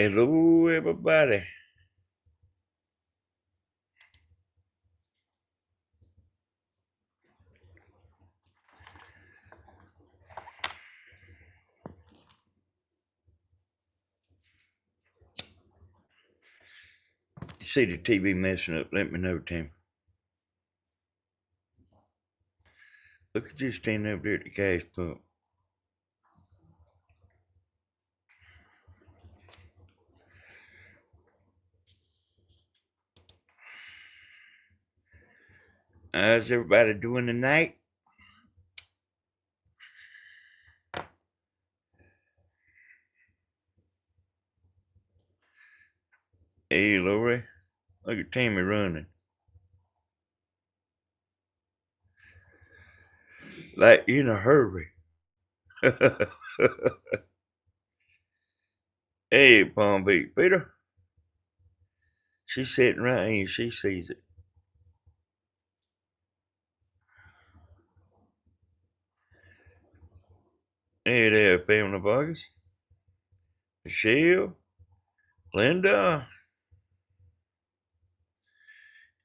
Hello, everybody. You see the TV messing up, let me know, Tim. Look at you standing over there at the gas pump. How's everybody doing tonight? Hey, Lori. Look at Tammy running. Like in a hurry. Hey, Palm Beach. Peter. She's sitting right here. She sees it. Hey there, Pamela Vargas. Michelle. Linda.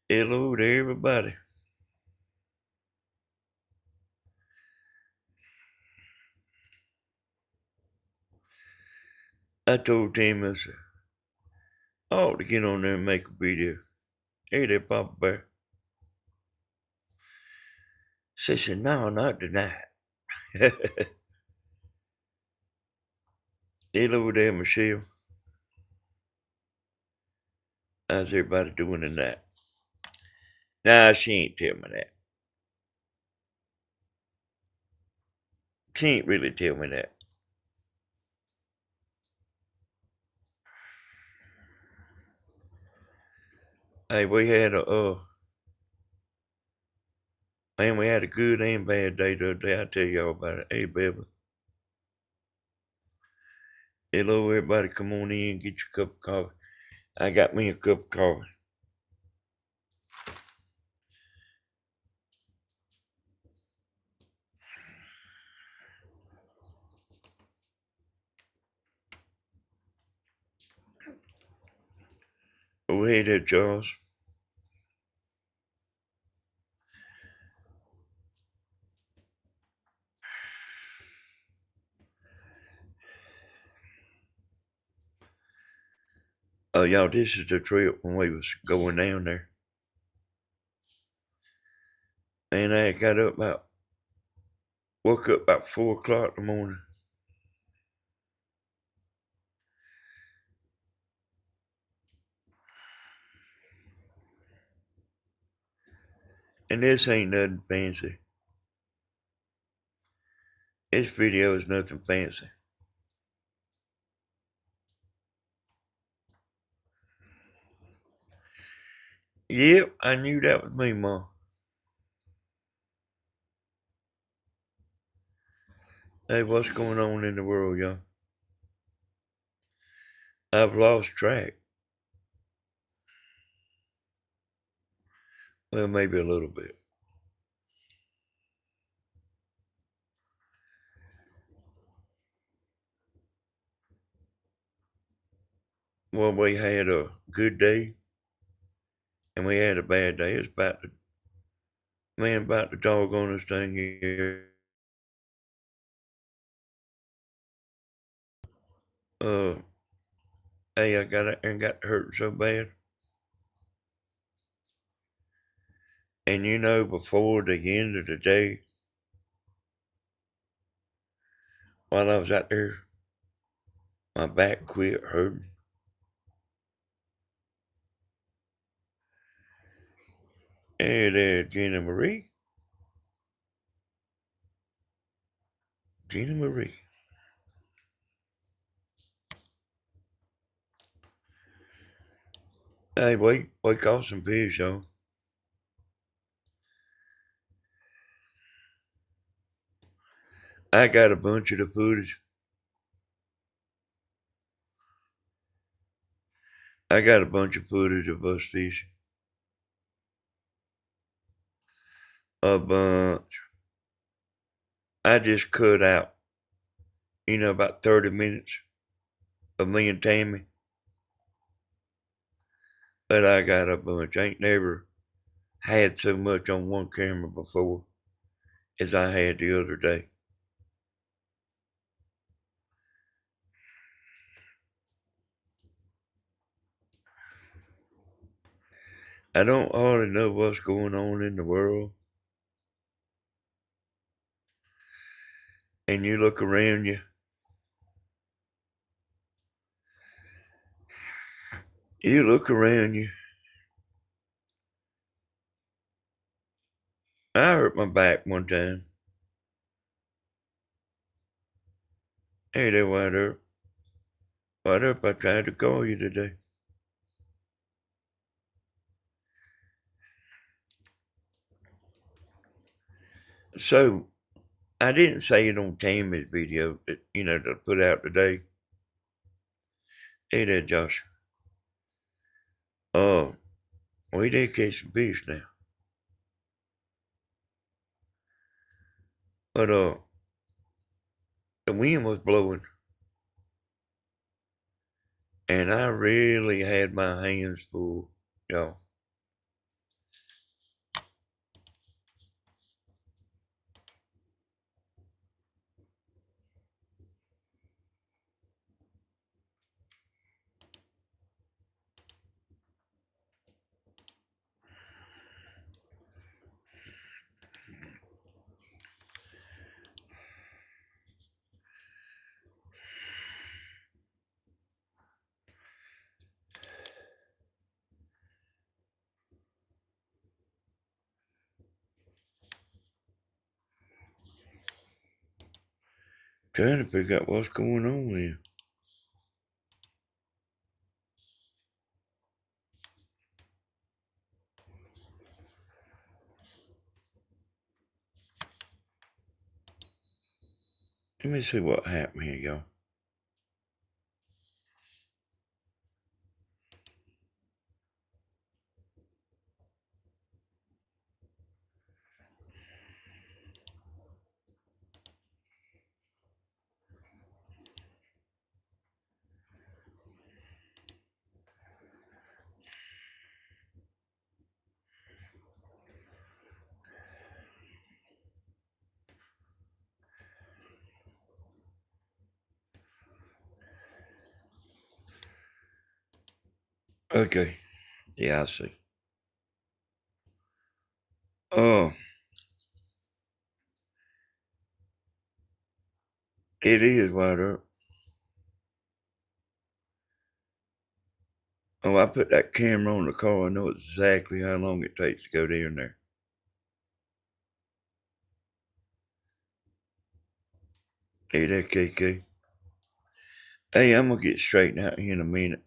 Hello to everybody. I told Tammy, I said, I ought to get on there and make a video. Hey there, Papa Bear. She said, no, not tonight. Hello there, Michelle. How's everybody doing tonight? Nah, she ain't tell me that. She ain't really tell me that. Hey, we had we had a good and bad day the other day. I'll tell y'all about it. Hey, Beverly. Hello, everybody. Come on in, get your cup of coffee. I got me a cup of coffee. Oh, hey there, Charles. Y'all, this is the trip when we was going down there. And I woke up about 4 o'clock in the morning. And this ain't nothing fancy. This video is nothing fancy. Yep, I knew that was me, Ma. Hey, what's going on in the world, y'all? I've lost track. Well, maybe a little bit. Well, we had a good day and we had a bad day. It's about the doggonest thing here. Uh, hey, I got hurt so bad. And before the end of the day, while I was out there, my back quit hurting. Hey there, Gina Marie. Gina Marie. Hey, we caught some fish, y'all. I got a bunch of the footage. I got a bunch of footage of us fishing. A bunch. I just cut out, about 30 minutes of me and Tammy But I got a bunch. I ain't never had so much on one camera before as I had the other day. I don't hardly know what's going on in the world. And you look around you, I hurt my back one time. Hey there, White Earp. White Earp, I tried to call you today. So, I didn't say it on Tammy's video that, to put out today. Hey there, Josh. We did catch some fish now. But, the wind was blowing. And I really had my hands full, y'all. Trying to figure out what's going on here. Let me see what happened here, y'all. Okay. Yeah, I see. Oh, it is White Earp. Oh, I put that camera on the car. I know exactly how long it takes to go down there. Hey there, KK. Hey, I'm going to get straightened out here in a minute.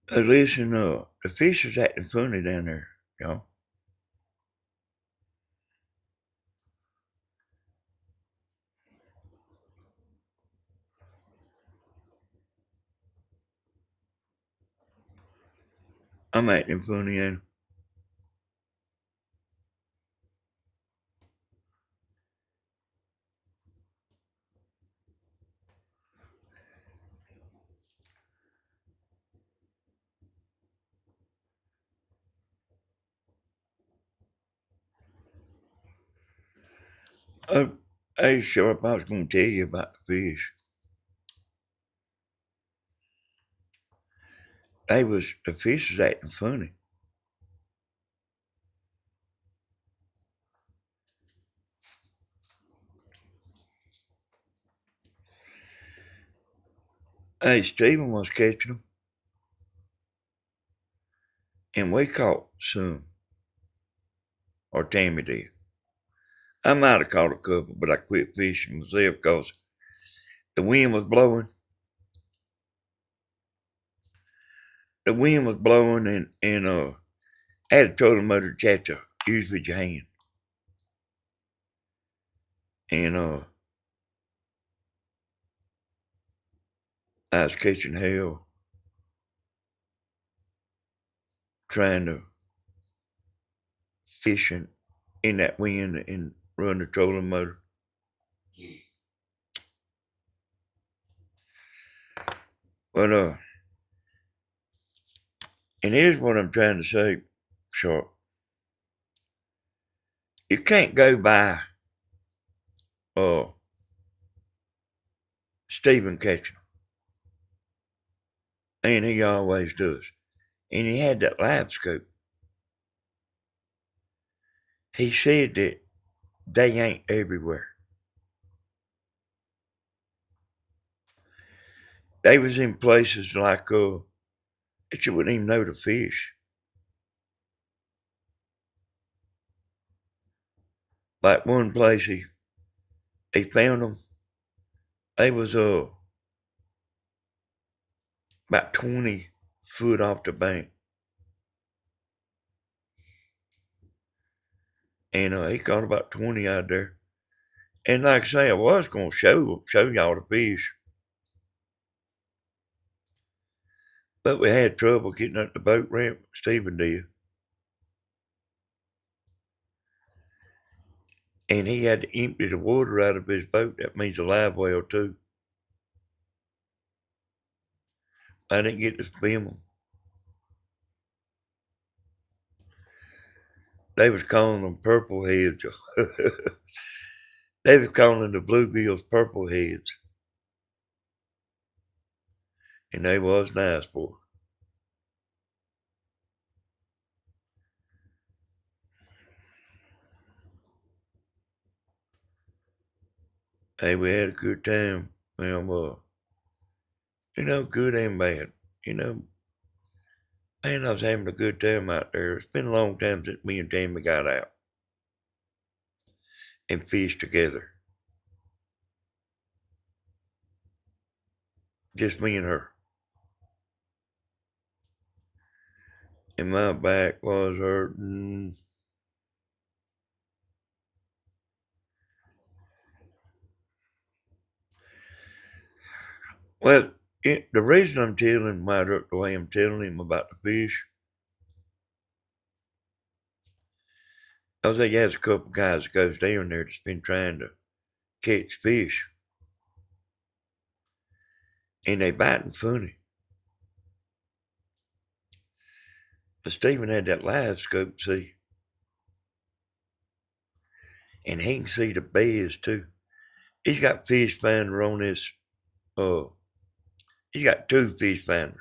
Listen, the fish is acting funny down there, y'all. I'm acting funny, and hey, Sharp, I was going to tell you about the fish. The fish was acting funny. Hey, Stephen was catching them, and we caught some, or Tammy did. I might have caught a couple, but I quit fishing myself because the wind was blowing. The wind was blowing, and I had a trolling motor that you had to use with your hand. And I was catching hell trying to fishing in that wind and run the trolling motor. But and here's what I'm trying to say, Sharp. You can't go by uh Stephen catching, and he always does. And he had that live scope. He said that they ain't everywhere. They was in places like that you wouldn't even know to fish. Like one place he found them. They was about 20 foot off the bank. And he caught about 20 out there. And like I say, I was gonna show y'all the fish. But we had trouble getting up the boat ramp, Stephen did. And he had to empty the water out of his boat. That means a live well too. I didn't get to film them. They was calling them purple heads. They was calling the bluegills purple heads. And they was nice, boy. Hey, we had a good time. Well, good and bad. Man, I was having a good time out there. It's been a long time since me and Tammy got out and fished together. Just me and her. And my back was hurting. Well, the reason I'm telling him the way I'm telling him about the fish, I was like, there's a couple guys that goes down there that's been trying to catch fish. And they biting funny. But Stephen had that live scope, see. And he can see the beds too. He's got fish finder on this, he's got 2 fish finders.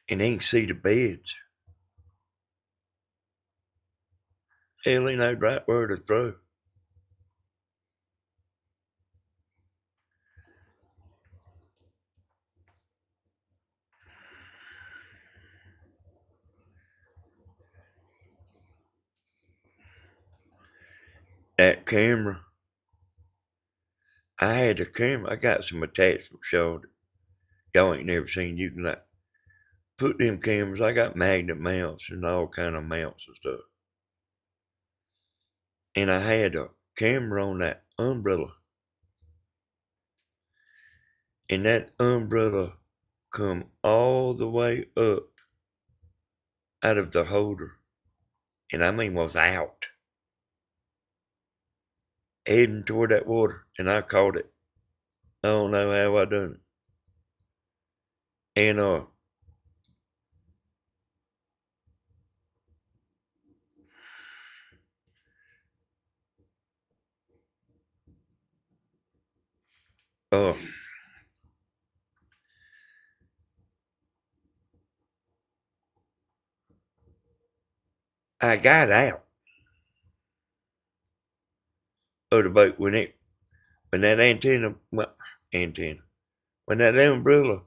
And he can see the beds. Hell, he knows right where to throw. That camera, I had the camera. I got some attachments, y'all ain't never seen. You can like put them cameras. I got magnet mounts and all kind of mounts and stuff. And I had a camera on that umbrella. And that umbrella come all the way up out of the holder. And I mean was out. Heading toward that water. And I caught it. I don't know how I done it. And uh I got out of the boat when that antenna, when that umbrella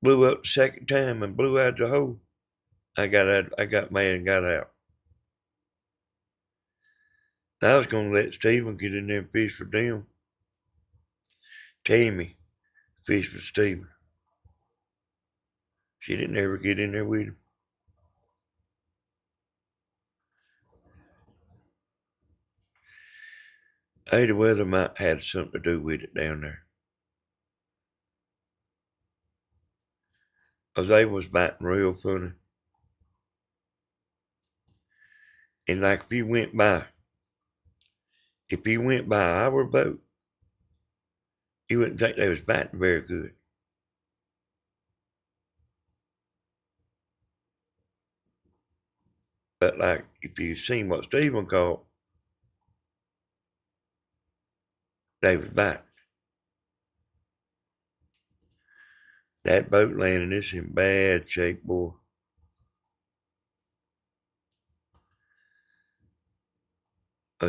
blew up the second time and blew out the hole, I got mad and got out. I was gonna let Stephen get in there and fish for them. Tammy fished for Stephen. She didn't ever get in there with him. Hey, the weather might have something to do with it down there. 'Cause they was biting real funny. And like if you went by our boat, you wouldn't think they was biting very good. But like if you seen what Stephen caught, they was biting. That boat landing is in bad shape, boy.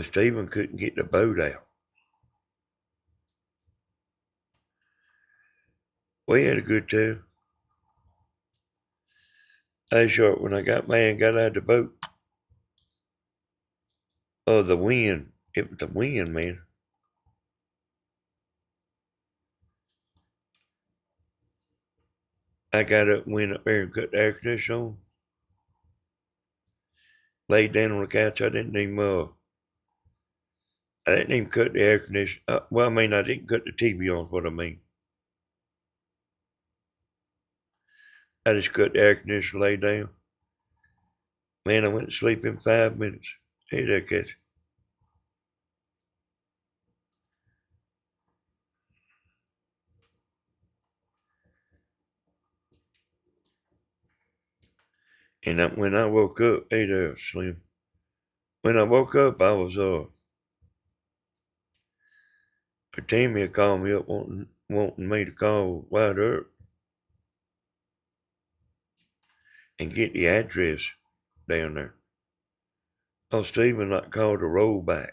Stephen couldn't get the boat out. We had a good time. Hey, short, when I got mad and got out of the boat, the wind. It was the wind, man. I got up and went up there and cut the air conditioner on. Laid down on the couch. I didn't even cut the air conditioner. Well, I mean, I didn't cut the TV on, is what I mean. I just cut the air conditioner, laid down. Man, I went to sleep in 5 minutes. Hey, that catch. And when I woke up, hey there, Slim. When I woke up, I was Tammy had called me up wanting me to call White Earp and get the address down there. Oh, Stephen like called a rollback.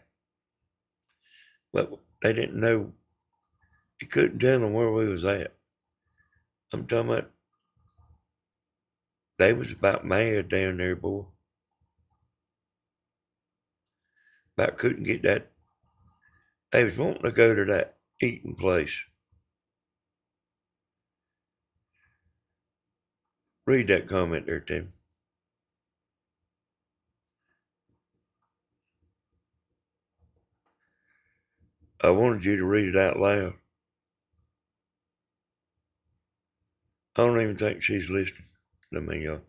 But they didn't know. He couldn't tell them where we was at. I'm talking about they was about mad down there, boy. About couldn't get that. They was wanting to go to that eating place. Read that comment there, Tim. I wanted you to read it out loud. I don't even think she's listening to me, y'all.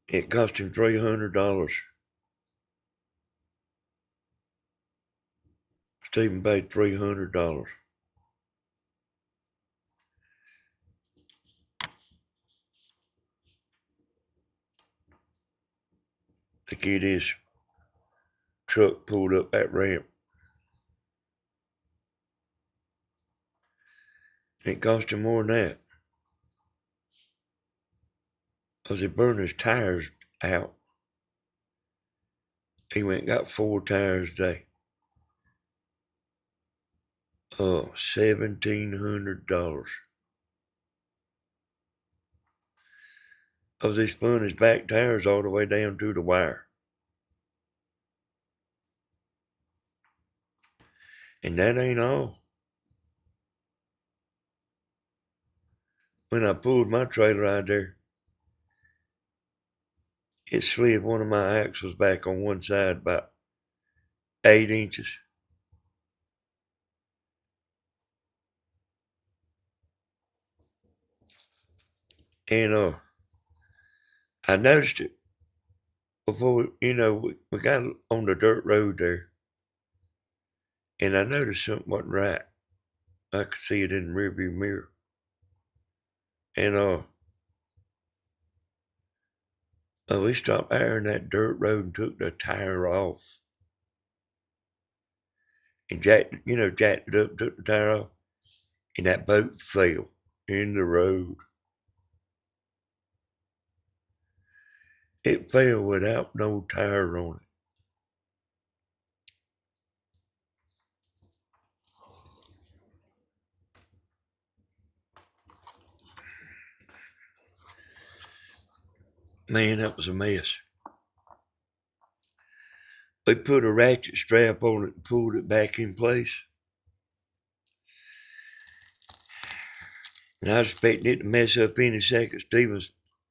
It cost him $300. Stephen paid $300. The kid his truck pulled up that ramp. It cost him more than that. Because he burned his tires out. He went and got 4 tires a day. Oh, $1,700. Because he spun his back tires all the way down to the wire. And that ain't all. When I pulled my trailer out there, it slid one of my axles back on one side about 8 inches. And I noticed it before, we got on the dirt road there. And I noticed something wasn't right. I could see it in the rearview mirror. And we stopped ironing that dirt road and took the tire off. And jacked it up, took the tire off. And that boat fell in the road. It fell without no tire on it. Man, that was a mess. We put a ratchet strap on it and pulled it back in place. And I was expecting it to mess up any second.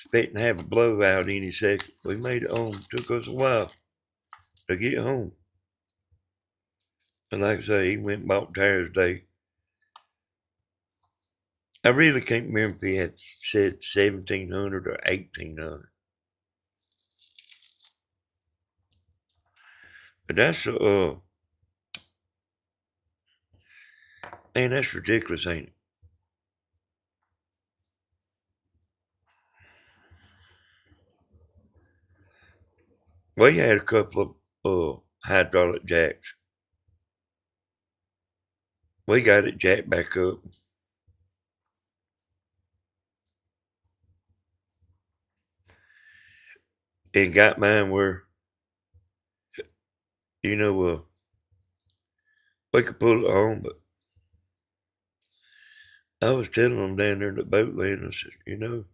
expecting to have a blowout any second. We made it home. Took us a while to get home. And like I say, he went and bought tires today. I really can't remember if he had said 1,700 or 1,800. But that's man, that's ridiculous, ain't it? We had a couple of hydraulic jacks. We got it jacked back up. And got mine where, you know, we could pull it on, but I was telling them down there in the boat landing, I said, you know,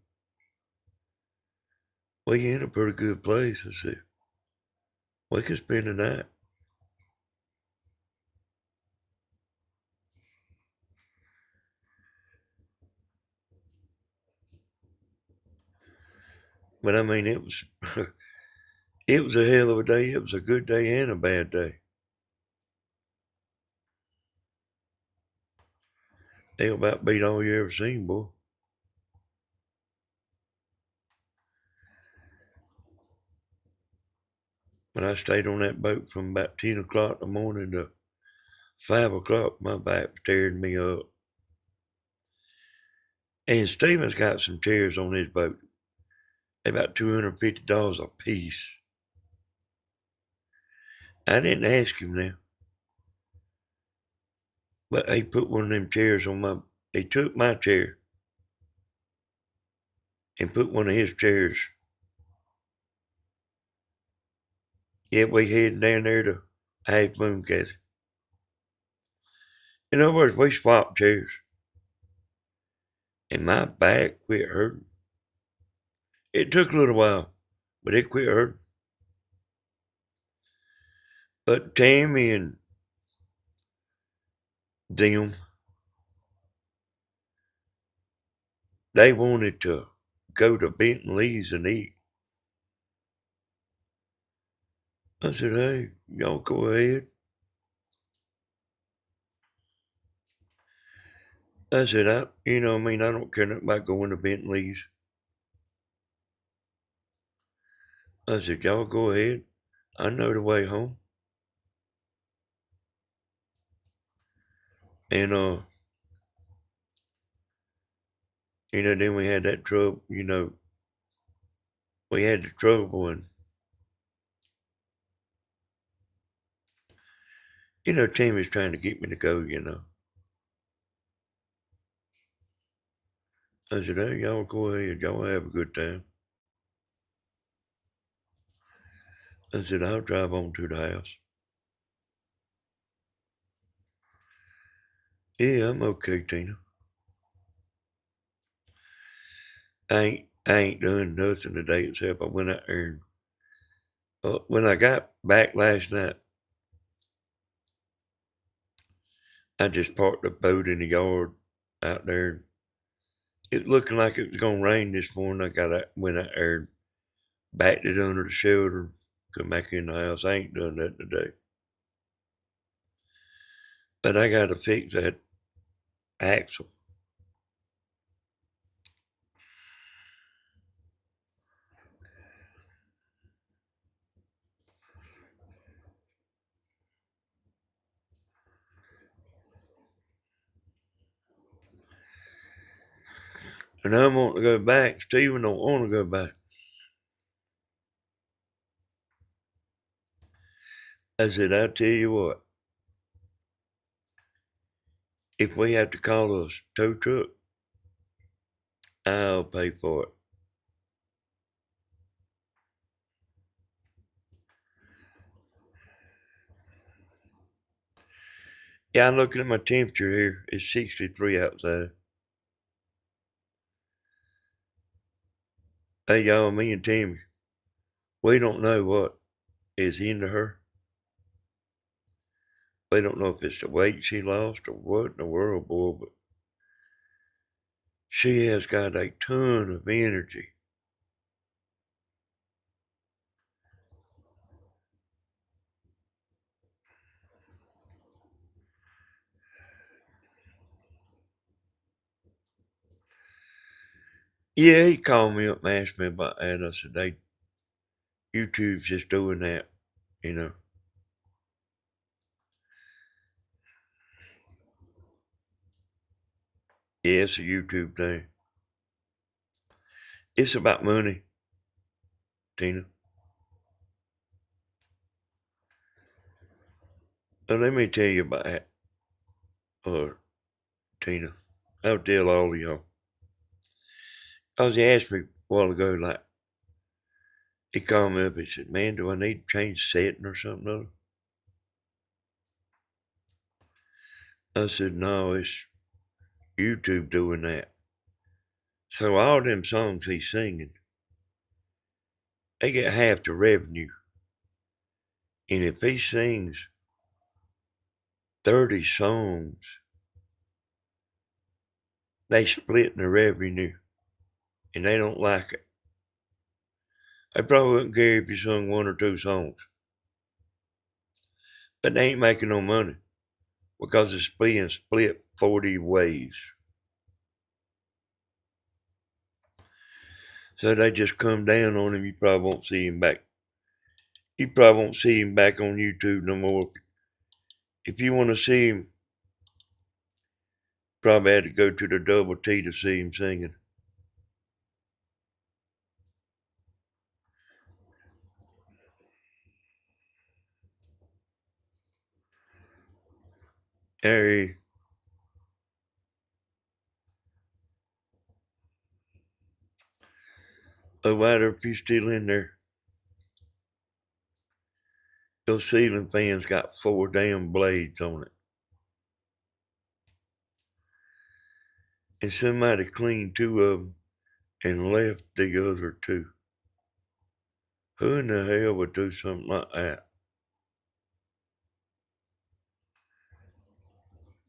we in a pretty good place. I said, we could spend the night. But I mean, it was it was a hell of a day. It was a good day and a bad day. They about beat all you ever seen, boy. But I stayed on that boat from about 10 o'clock in the morning to 5 o'clock. My back was tearing me up. And Steven's got some chairs on his boat. They're about $250 a piece. I didn't ask him now. But he put one of them chairs on my, he took my chair and put one of his chairs. Yeah, we heading down there to Half Moon Kathy. In other words, we swapped chairs. And my back quit hurting. It took a little while, but it quit hurting. But Tammy and them, they wanted to go to Benton Lee's and eat. I said, hey, y'all go ahead. I said, I don't care nothing about going to Benton Lee's. I said, y'all go ahead. I know the way home. And, then we had that trouble, we had the trouble and, Tammy's trying to get me to go. I said, hey, y'all go ahead. Y'all have a good time. I said, I'll drive on to the house. Yeah, I'm okay, Tina. I ain't done nothing today except I went out there and when I got back last night, I just parked the boat in the yard out there. It looking like it was gonna rain this morning. Went out there and backed it under the shelter, come back in the house. I ain't done that today. But I gotta fix that axle. And I'm wanting to go back. Steven don't want to go back. I said, I tell you what, if we have to call a tow truck, I'll pay for it. Yeah, I'm looking at my temperature here. It's 63 outside. Hey, y'all, me and Timmy, we don't know what is into her. We don't know if it's the weight she lost or what in the world, boy, but she has got a ton of energy. Yeah, he called me up and asked me about that. I said, YouTube's just doing that, you know. Yeah, it's a YouTube thing. It's about money, Tina. So let me tell you about that, or Tina. I'll tell all of y'all. Cause he asked me a while ago, like, he called me up and said, man, do I need to change setting or something other? I said, no, it's YouTube doing that. So all them songs he's singing, they get half the revenue. And if he sings 30 songs, they splitting the revenue and they don't like it. They probably wouldn't care if you sung one or two songs. But they ain't making no money because it's being split 40 ways. So they just come down on him. You probably won't see him back. You probably won't see him back on YouTube no more. If you want to see him, probably had to go to the Double T to see him singing. Hey, no matter if you're still in there, those ceiling fans got 4 damn blades on it. And somebody cleaned 2 of them and left the other 2. Who in the hell would do something like that?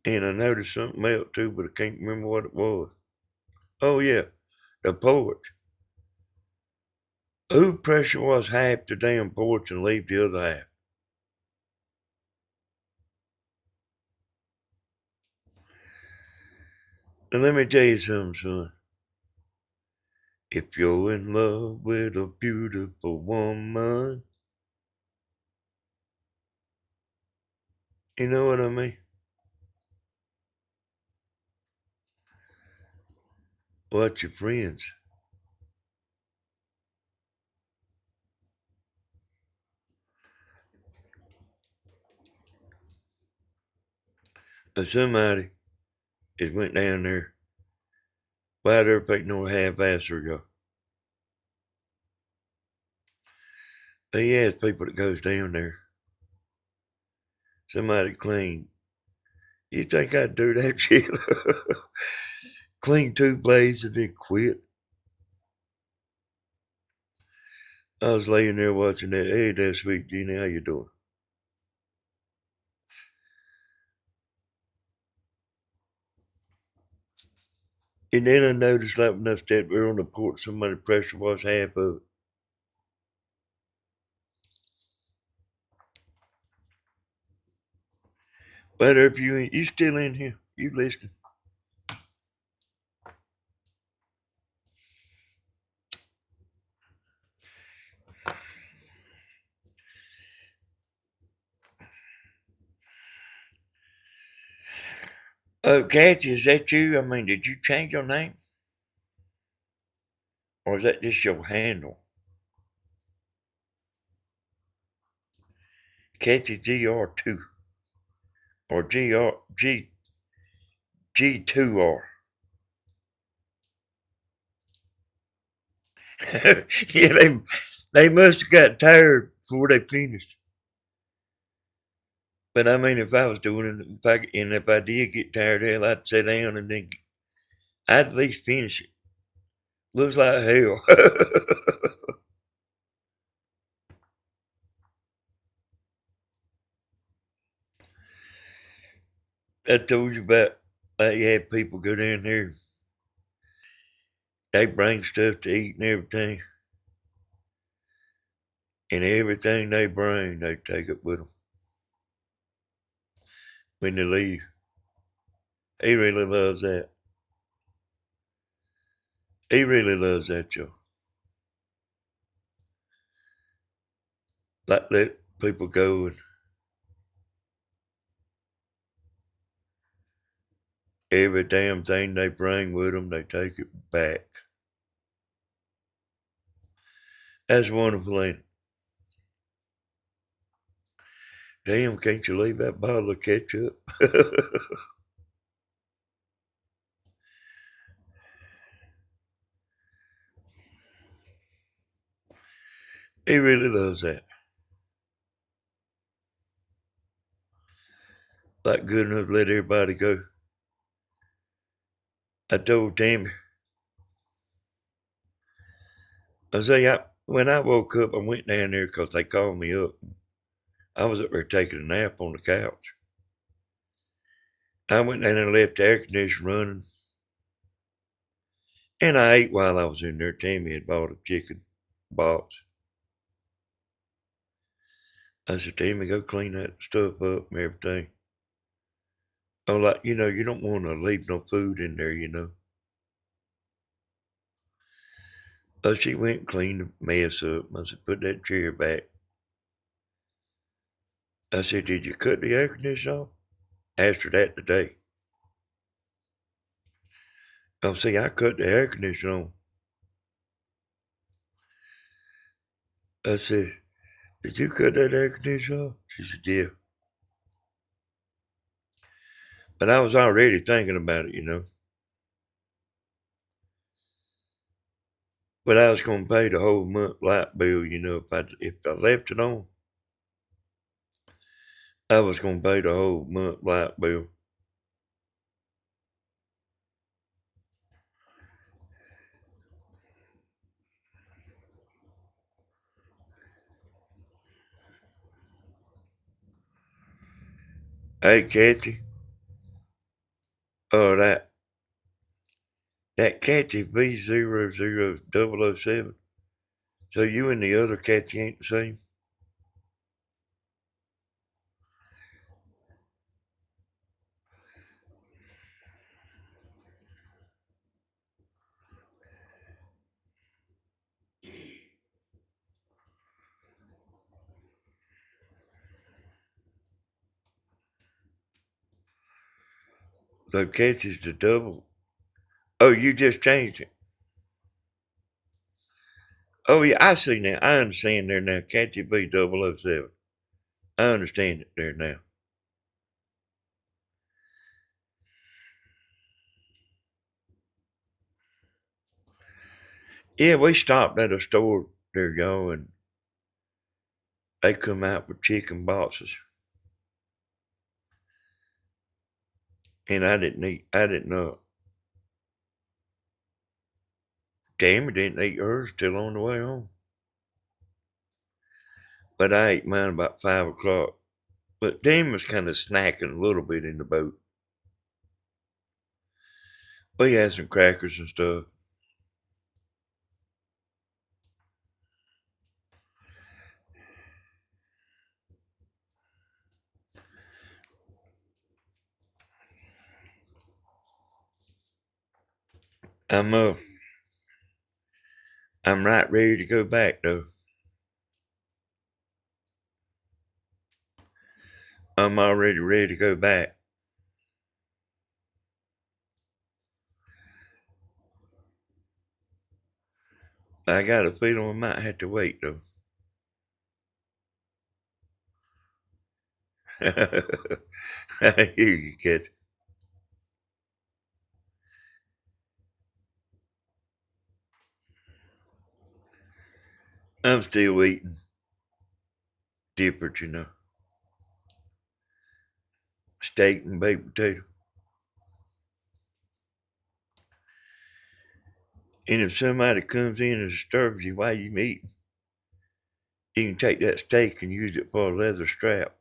And I noticed something else too, but I can't remember what it was. Oh yeah, the porch. Who pressure was half the damn porch and leave the other half? And let me tell you something, son. If you're in love with a beautiful woman, you know what I mean? Watch your friends. If somebody has went down there, why there ain't no half-asser go? He has people that goes down there. Somebody clean. You think I'd do that shit? Clean 2 blades and then quit? I was laying there watching that. Hey, that sweet Jeannie, how you doing? And then I noticed like when I stepped there on the porch, somebody pressure washed half of it. But if you ain't, you still in here? You listening? Oh, Kathy, is that you? I mean, did you change your name? Or is that just your handle? Kathy GR2 or G2R. Yeah, they must have got tired before they finished. But I mean, if I was doing it, if I did get tired, hell, I'd sit down and then I'd at least finish it. Looks like hell. I told you about, like, you had people go down there. They bring stuff to eat and everything they bring, they take it with them when they leave. He really loves that. He really loves that show. Like let people go and every damn thing they bring with them, they take it back. That's wonderful, ain't it? Damn, can't you leave that bottle of ketchup? He really loves that. Like good enough to let everybody go. I told Tammy, when I woke up, I went down there because they called me up. I was up there taking a nap on the couch. I went down there and left the air conditioner running. And I ate while I was in there. Tammy had bought a chicken box. I said, Tammy, go clean that stuff up and everything. Oh, like, you don't want to leave no food in there. Oh, she went and cleaned the mess up. I said, put that chair back. I said, did you cut the air conditioner off? Asked her that today. Oh, see, I cut the air conditioner on. I said, did you cut that air conditioner off? She said, yeah. But I was already thinking about it. But I was going to pay the whole month light bill, if I left it on. I was going to pay the whole month light bill. Hey, Kathy. Oh, that Kathy V00007. So you and the other Kathy ain't the same? So Kathy's the double. Oh, you just changed it. Oh, yeah, I see now. I understand there now. Kathy V007. I understand it there now. Yeah, we stopped at a store there, y'all, and they come out with chicken boxes. And I didn't know. Tammy didn't eat hers till on the way home. But I ate mine about 5 o'clock. But Tammy was kind of snacking a little bit in the boat. We had some crackers and stuff. I'm uh I'm right ready to go back though. I'm already ready to go back. I got a feeling we might have to wait though. I hear you, kid. I'm still eating different. Steak and baked potato. And if somebody comes in and disturbs you while you eating, you can take that steak and use it for a leather strap.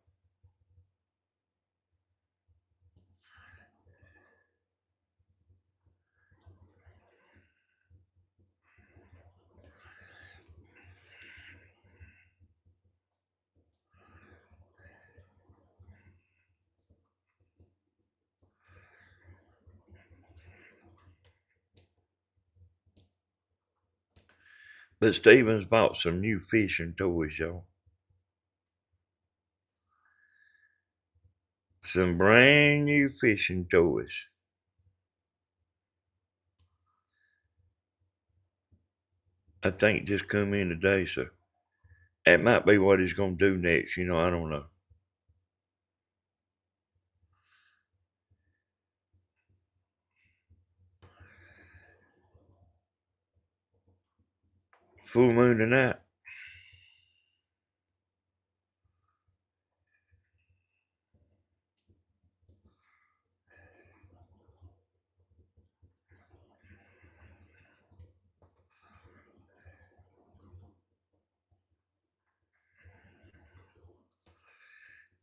But Stevens bought some new fishing toys, y'all. Some brand new fishing toys. I think just come in today, so that might be what he's gonna do next, I don't know. Full moon tonight.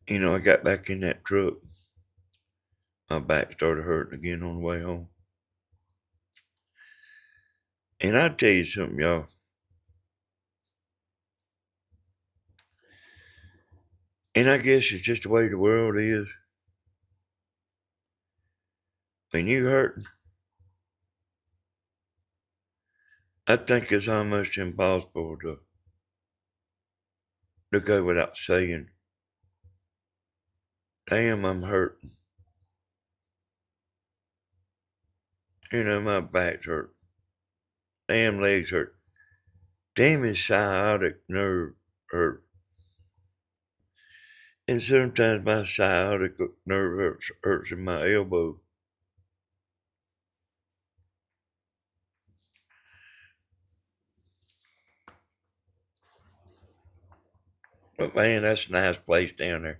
I got back in that truck. My back started hurting again on the way home. And I tell you something, y'all. And I guess it's just the way the world is. When you hurting, I think it's almost impossible to go without saying, damn, I'm hurting. My back's hurt. Damn, legs hurt. Damn, his sciatic nerve hurt. And sometimes my sciatic nerve hurts in my elbow. But man, that's a nice place down there.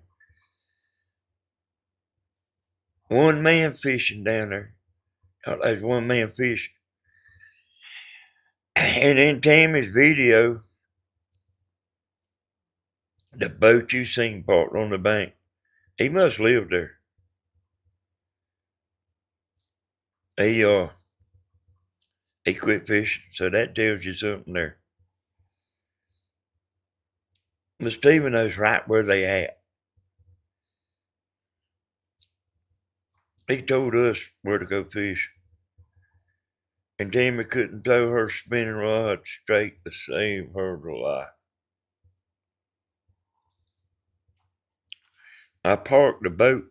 One man fishing down there. There's one man fishing. And in Tammy's video, the boat you seen parked on the bank, he must live there. He quit fishing, so that tells you something there. But Stephen knows right where they at. He told us where to go fish. And Tammy couldn't throw her spinning rod straight to save her life. I parked the boat.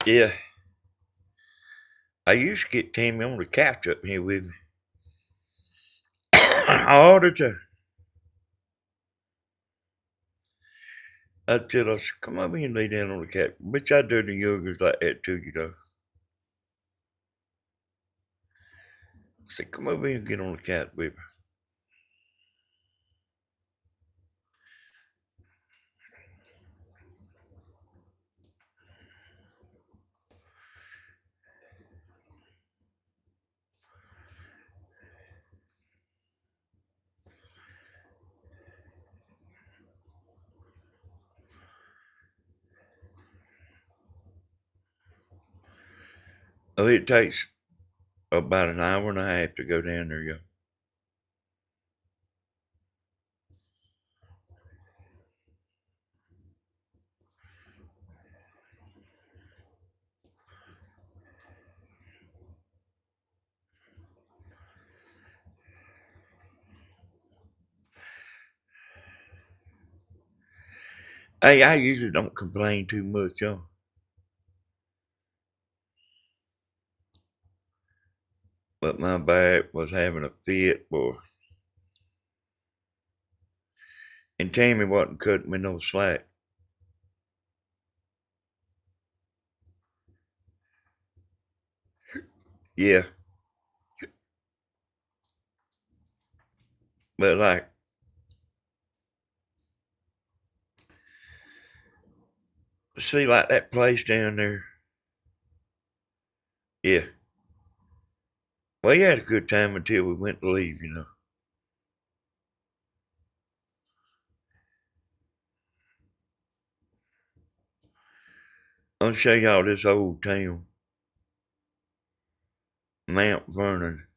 Yeah. I used to get Tammy on the couch up here with me. All the time. I'd tell her, come over here and lay down on the couch. Which I do the youngers like that too. I said, come over here and get on the couch with me. Oh, it takes about an hour and a half to go down there, yo. Hey, I usually don't complain too much, yo. But my back was having a fit, boy. And Tammy wasn't cutting me no slack. Yeah. But like, see, like that place down there. Yeah. Well, you had a good time until we went to leave. I'll show y'all this old town, Mount Vernon.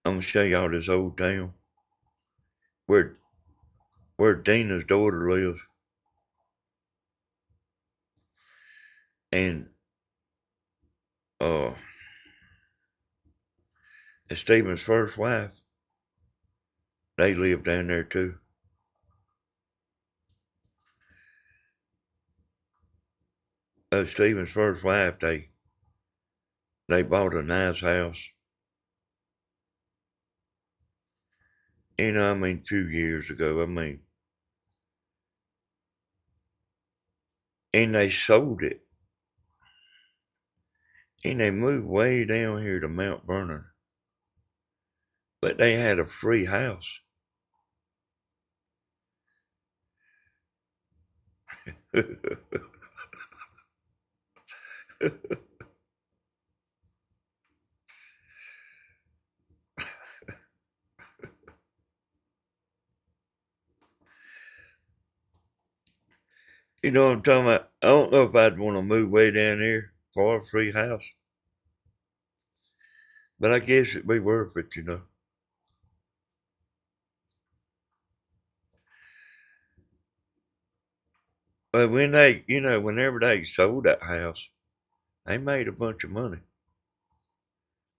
I'm gonna show y'all this old town where Dina's daughter lives, and uh, Stephen's first wife, they live down there too. Stephen's first wife, they bought a nice house. You know, I mean, a few years ago. I mean, and they sold it, and they moved way down here to Mount Vernon. But they had a free house. You know what I'm talking about? I don't know if I'd want to move way down here for a free house, but I guess it'd be worth it, you know. But when they, you know, whenever they sold that house, they made a bunch of money.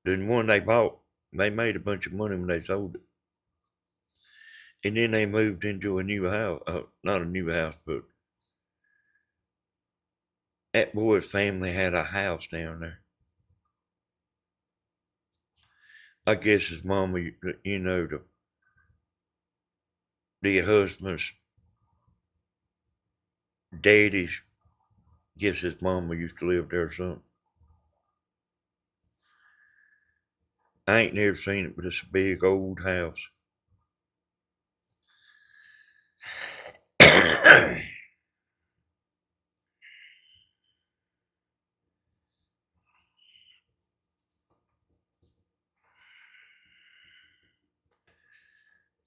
The one they bought, they made a bunch of money when they sold it. And then they moved into a new house. Not a new house, but that boy's family had a house down there. I guess his mama, you know, the husband's daddy's, guess his mama used to live there or something. I ain't never seen it, but it's a big old house.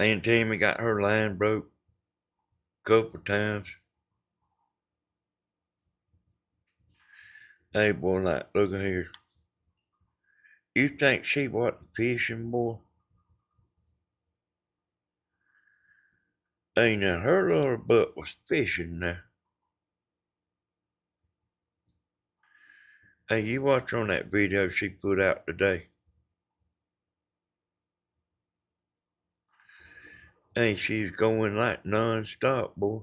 Aunt Tammy got her line broke a couple times. Hey, boy, like, look at here. You think she wasn't fishing, boy? Hey, now, her little butt was fishing now. Hey, you watch on that video she put out today. Hey, she's going like non-stop, boy.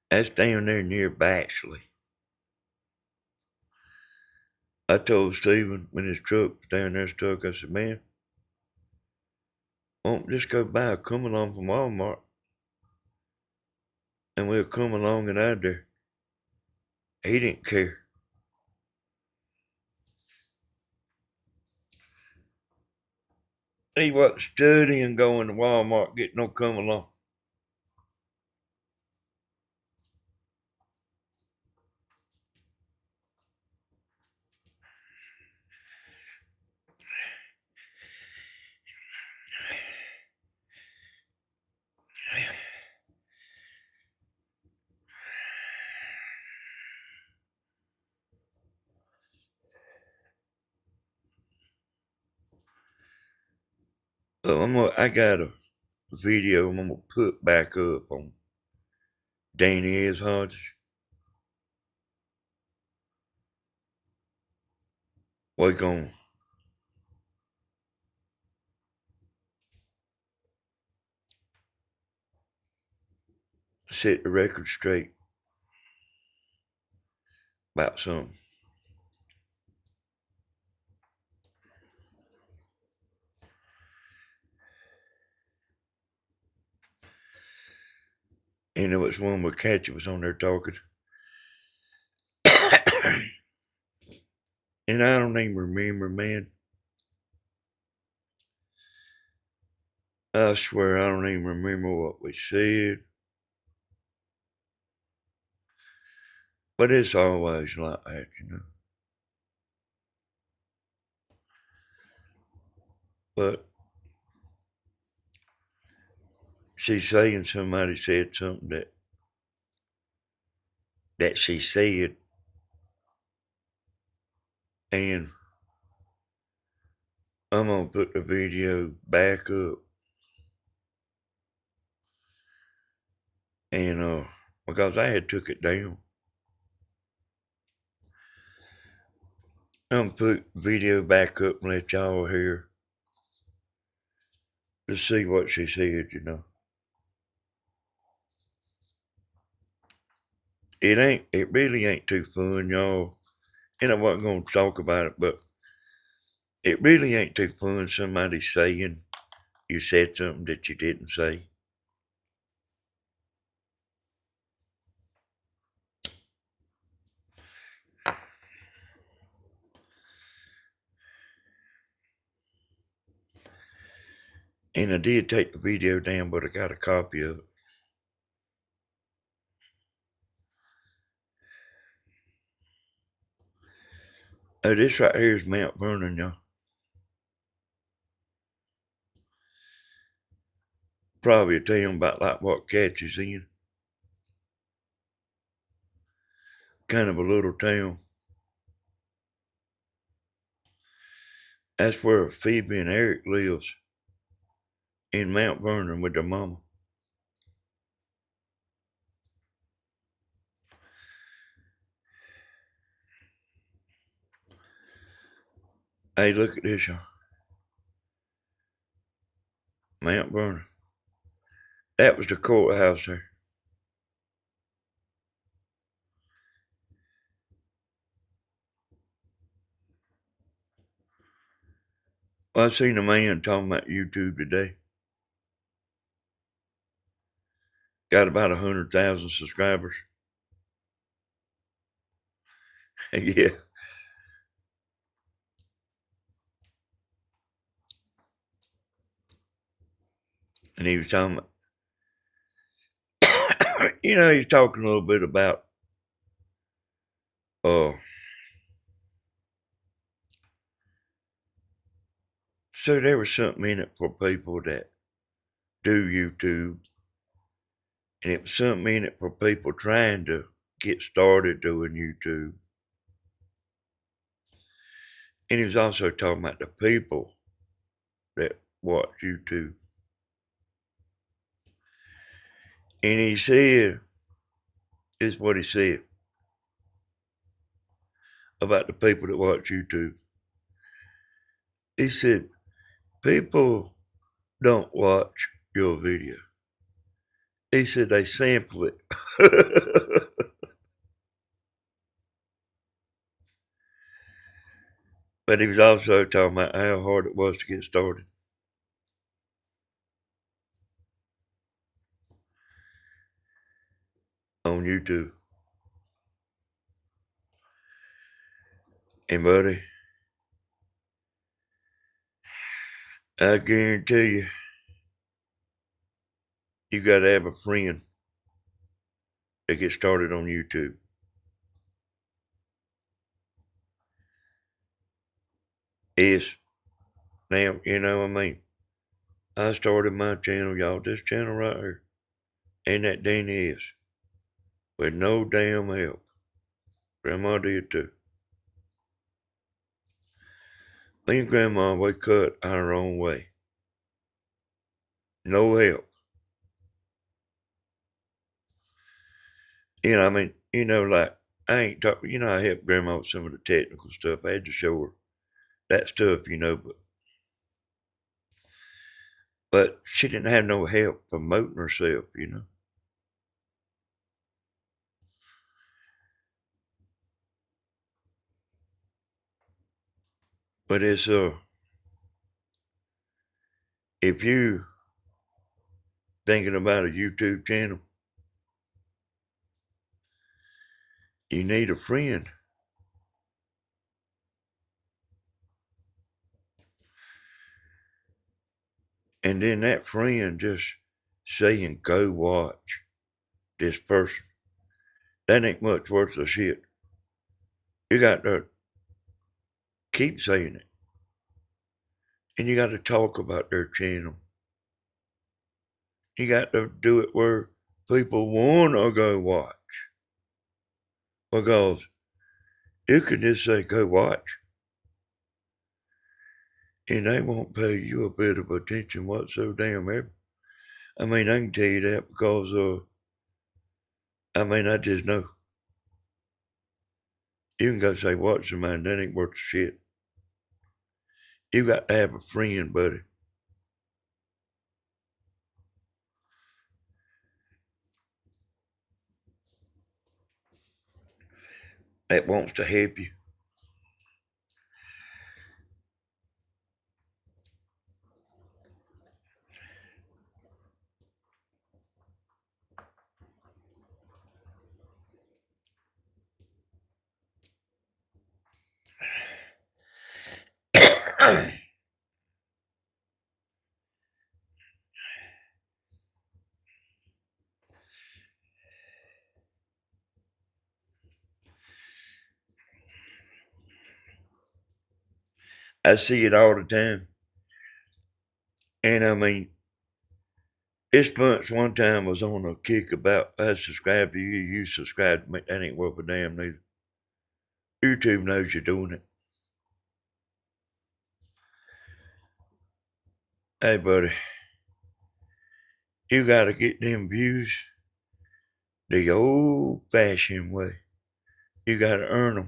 That's down there near Baxley. I told Stephen when his truck was down there stuck, I said, man, won't just go by, come along from Walmart, and we'll come along and out there. He didn't care. He wasn't studying going to Walmart, getting no come along. I got a video I'm gonna put back up on Danny S. Hodges. We're gonna set the record straight about something. You know, it's one where Catchy was on there talking. And I don't even remember, man. I swear I don't even remember what we said. But it's always like that, you know. But she's saying somebody said something that she said, and I'm gonna put the video back up, and because I had took it down, I'm gonna put the video back up and let y'all hear to see what she said, you know. It really ain't too fun, y'all. And I wasn't gonna talk about it, but it really ain't too fun somebody saying you said something that you didn't say. And I did take the video down, but I got a copy of it. Oh, this right here is Mount Vernon, y'all. Probably a town about like what Catch is in. Kind of a little town. That's where Phoebe and Eric lives, in Mount Vernon with their mama. Hey, look at this, y'all. Mount Vernon. That was the courthouse there. Well, I seen a man talking about YouTube today. Got about 100,000 subscribers. Yeah. And he was talking about, he's talking a little bit about, uh, so there was something in it for people that do YouTube, and it was something in it for people trying to get started doing YouTube. And he was also talking about the people that watch YouTube. And he said, this is what he said about the people that watch YouTube. He said, people don't watch your video. He said they sample it. But he was also talking about how hard it was to get started on YouTube. And buddy, I guarantee you got to have a friend to get started on YouTube. It's now, I started my channel, y'all, this channel right here, and that Danny is, with no damn help. Grandma did too. Me and Grandma, we cut our own way. No help. Like, I ain't talking, I helped Grandma with some of the technical stuff. I had to show her that stuff, but she didn't have no help promoting herself. But it's, if you thinking about a YouTube channel, you need a friend. And then that friend just saying, go watch this person. That ain't much worth of shit. You got to keep saying it. And you got to talk about their channel. You got to do it where people want to go watch. Because you can just say, go watch. And they won't pay you a bit of attention whatsoever. I mean, I can tell you that because, I just know. You can go say, watch somebody, that ain't worth the shit. You got to have a friend, buddy, that wants to help you. I see it all the time. And I mean, this bunch one time was on a kick about, I subscribe to you, you subscribe to me. That ain't worth a damn neither. YouTube knows you're doing it. Hey, buddy, you got to get them views the old-fashioned way. You got to earn them.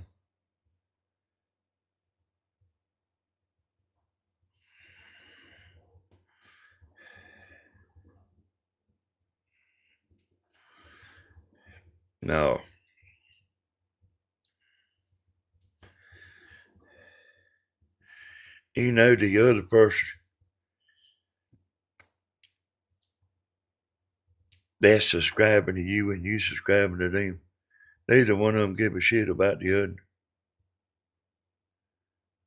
No. You know the other person that's subscribing to you and you subscribing to them, neither one of them give a shit about the other.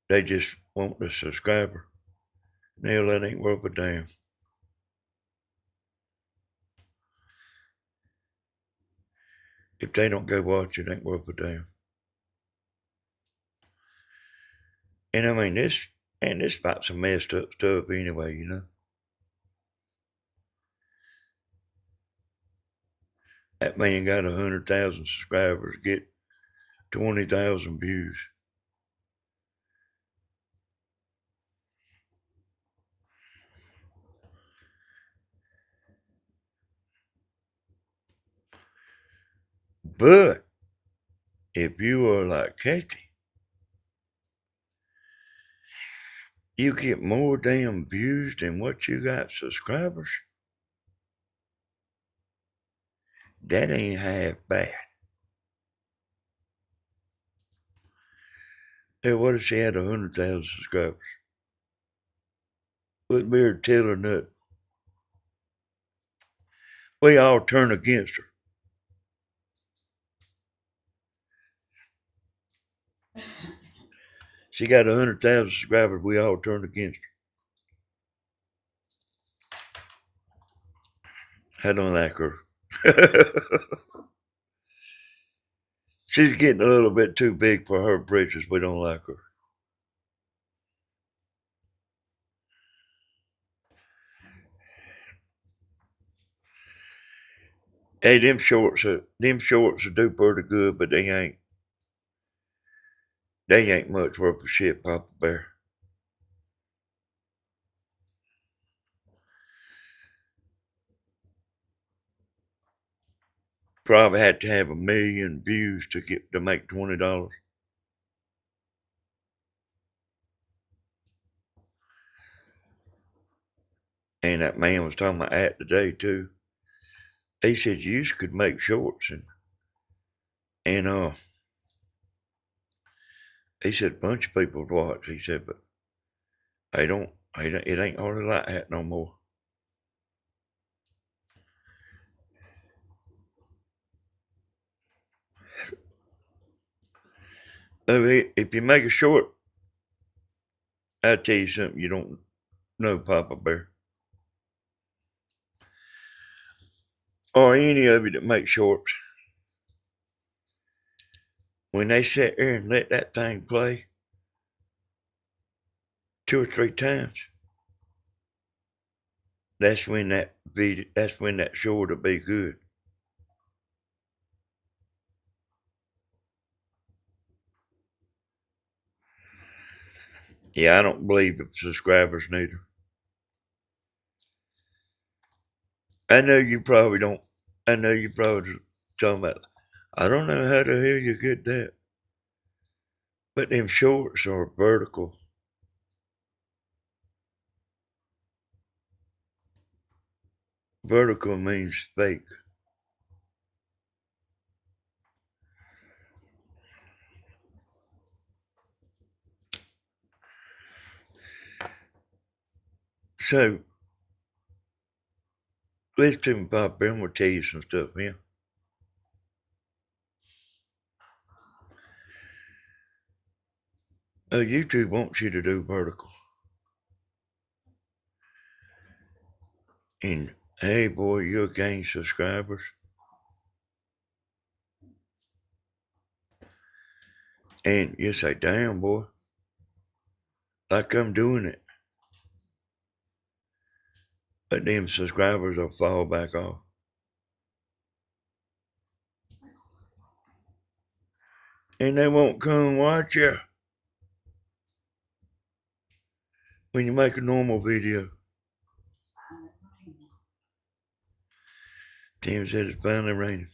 They just want the subscriber. Now that ain't worth a damn. If they don't go watch it, ain't worth a damn. And I mean, this about some messed up stuff anyway, you know. That man got 100,000 subscribers, get 20,000 views. But if you are like Kathy, you get more damn views than what you got subscribers. That ain't half bad. Hey, what if she had 100,000 subscribers? Wouldn't be her tail or nothing. We all turn against her. She got 100,000 subscribers. We all turn against her. I don't like her. She's getting a little bit too big for her britches. We don't like her. Hey, them shorts will do pretty good, but they ain't much worth of shit, Papa Bear. Probably had to have 1,000,000 views to make $20. And that man was talking about that today too. He said you could make shorts and he said a bunch of people would watch. He said, but it ain't hardly like that no more. If you make a short, I'll tell you something you don't know, Papa Bear. Or any of you that make shorts. When they sit there and let that thing play 2 or 3 times, that's when that short will be good. Yeah, I don't believe the subscribers neither. I know you probably don't. I know you probably talking about. I don't know how the hell you get that, but them shorts are vertical. Vertical means fake. So listen to me, Pop. I'm gonna tell you some stuff, man. YouTube wants you to do vertical, and hey, boy, you'll gain subscribers. And you say, damn, boy, like I'm doing it. But them subscribers will fall back off. And they won't come watch you when you make a normal video. Tim said it's finally raining.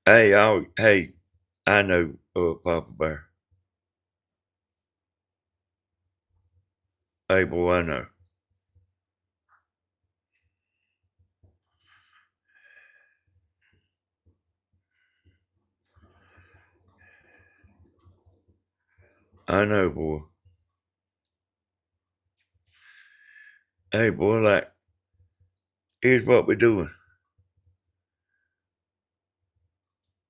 Hey, I know Papa Bear. Hey, boy, I know. I know, boy. Hey, boy, like, here's what we're doing.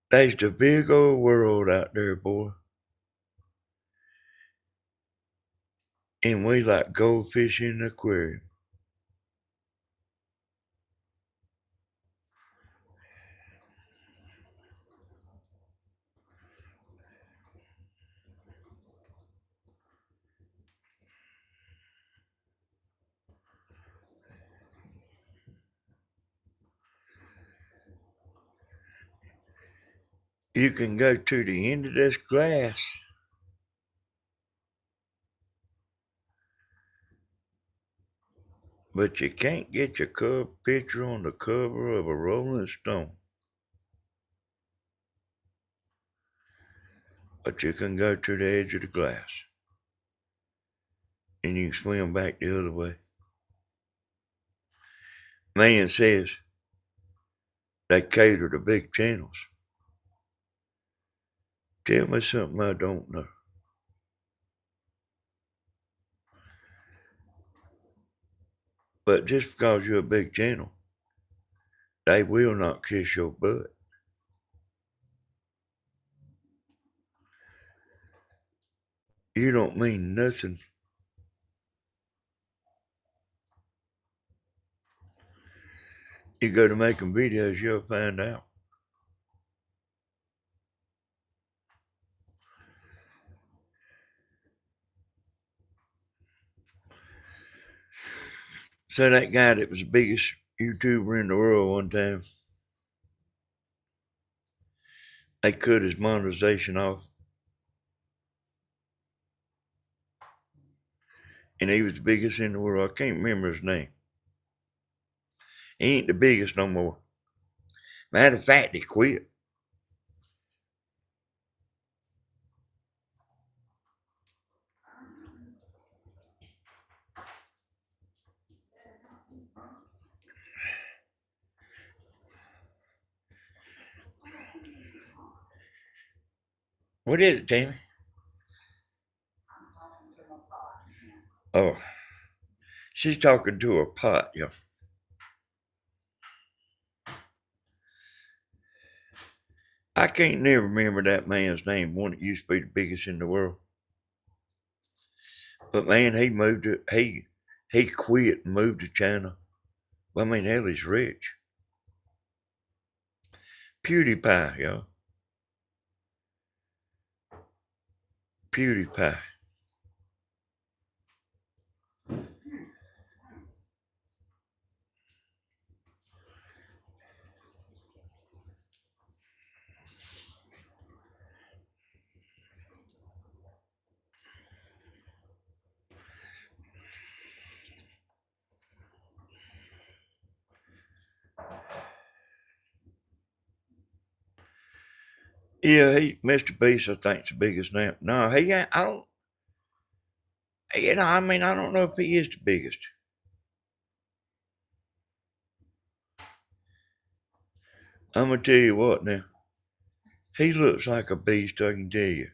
There's the big old world out there, boy. And we like goldfish in the aquarium. You can go to the end of this glass, but you can't get your picture on the cover of a Rolling Stone. But you can go to the edge of the glass, and you can swim back the other way. Man says they cater to big channels. Tell me something I don't know. But just because you're a big channel, they will not kiss your butt. You don't mean nothing. You go to making videos, you'll find out. So that guy that was the biggest YouTuber in the world one time, they cut his monetization off. And he was the biggest in the world. I can't remember his name. He ain't the biggest no more. Matter of fact, he quit. What is it, Tammy? Oh, she's talking to her pot, yo. I can't never remember that man's name, one that used to be the biggest in the world. But man, he moved it. He quit and moved to China. Well, I mean, hell, he's rich. PewDiePie, y'all. PewDiePie. Yeah, Mr. Beast, I think's the biggest now. No, he ain't, I don't, I mean, I don't know if he is the biggest. I'm going to tell you what now. He looks like a beast, I can tell you.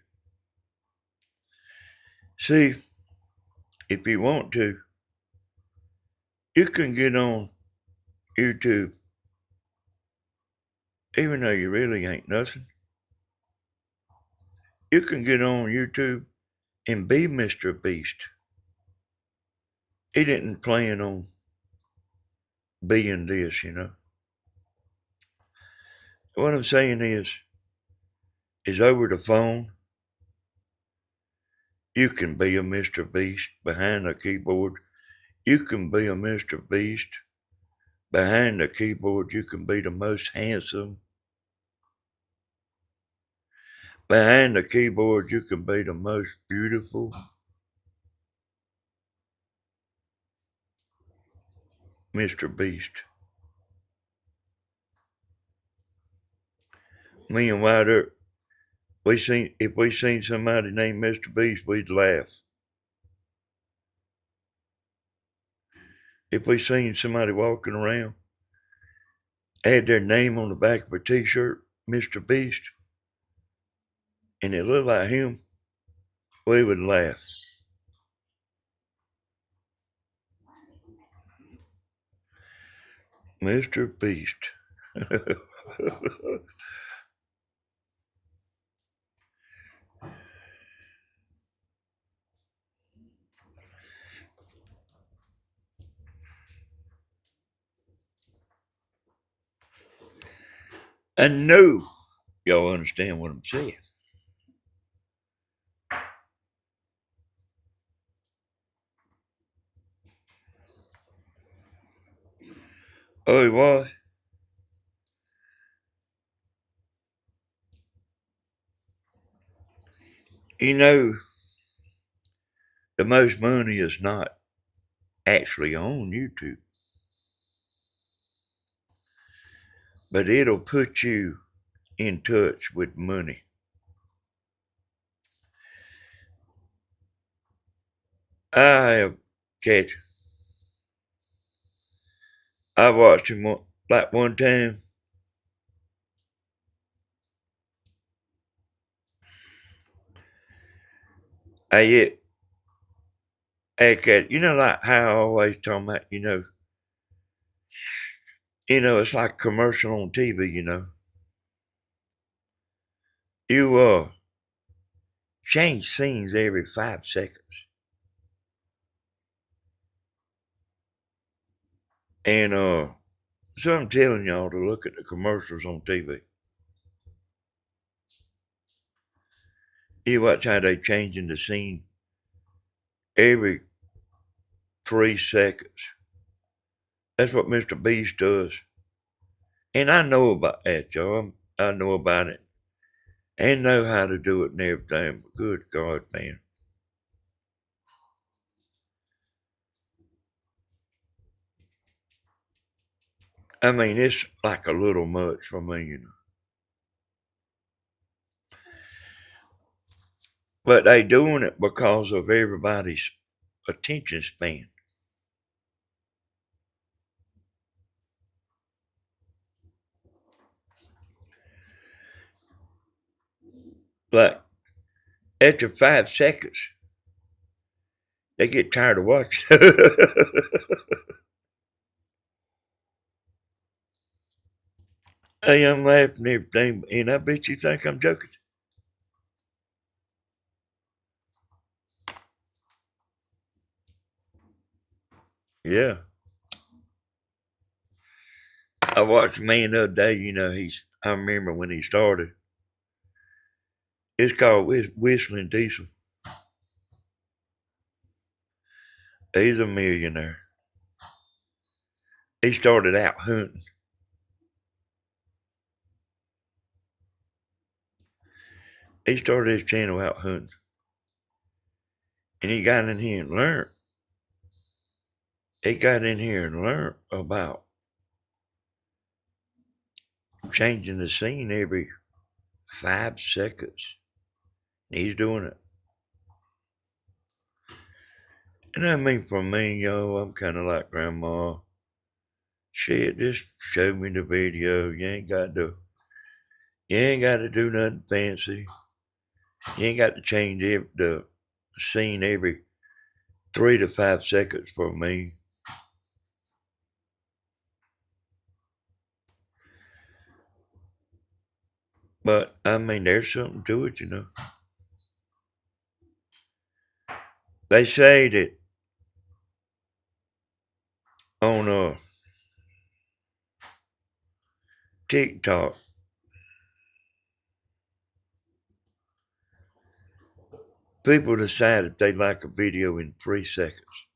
See, if you want to, you can get on YouTube, even though you really ain't nothing. You can get on YouTube and be Mr. Beast. He didn't plan on being this, you know. What I'm saying is over the phone, you can be a Mr. Beast behind a keyboard. You can be a Mr. Beast behind the keyboard. You can be the most handsome. Behind the keyboard, you can be the most beautiful. Mr. Beast. Me and Wilder, if we seen somebody named Mr. Beast, we'd laugh. If we seen somebody walking around, had their name on the back of a t-shirt, Mr. Beast, and it looked like him, we would laugh. Mr. Beast. I know y'all understand what I'm saying. Oh, he was? You know, the most money is not actually on YouTube, but it'll put you in touch with money. I have catch. I watched him like one time. I cat. You know, like how I always talking about. It's like commercial on TV. You change scenes every 5 seconds, and so I'm telling y'all to look at the commercials on TV. You watch how they changing the scene every 3 seconds. That's what Mr. Beast does. And I know about that, y'all. I know about it and know how to do it and everything. But good God, man. I mean, it's like a little much for me. But they doing it because of everybody's attention span. Like, after 5 seconds, they get tired of watching. Hey, I'm laughing and everything, and I bet you think I'm joking. Yeah. I watched a man the other day, I remember when he started. It's called Whistling Diesel. He's a millionaire. He started out hunting. He started his channel out hunting. And he got in here and learned. He got in here and learned about changing the scene every 5 seconds. He's doing it. And I mean, for me, I'm kind of like Grandma. Shit, just show me the video. You ain't got to do nothing fancy. You ain't got to change the scene every 3 to 5 seconds for me. But I mean, there's something to it. They say that on TikTok, people decide that they like a video in 3 seconds.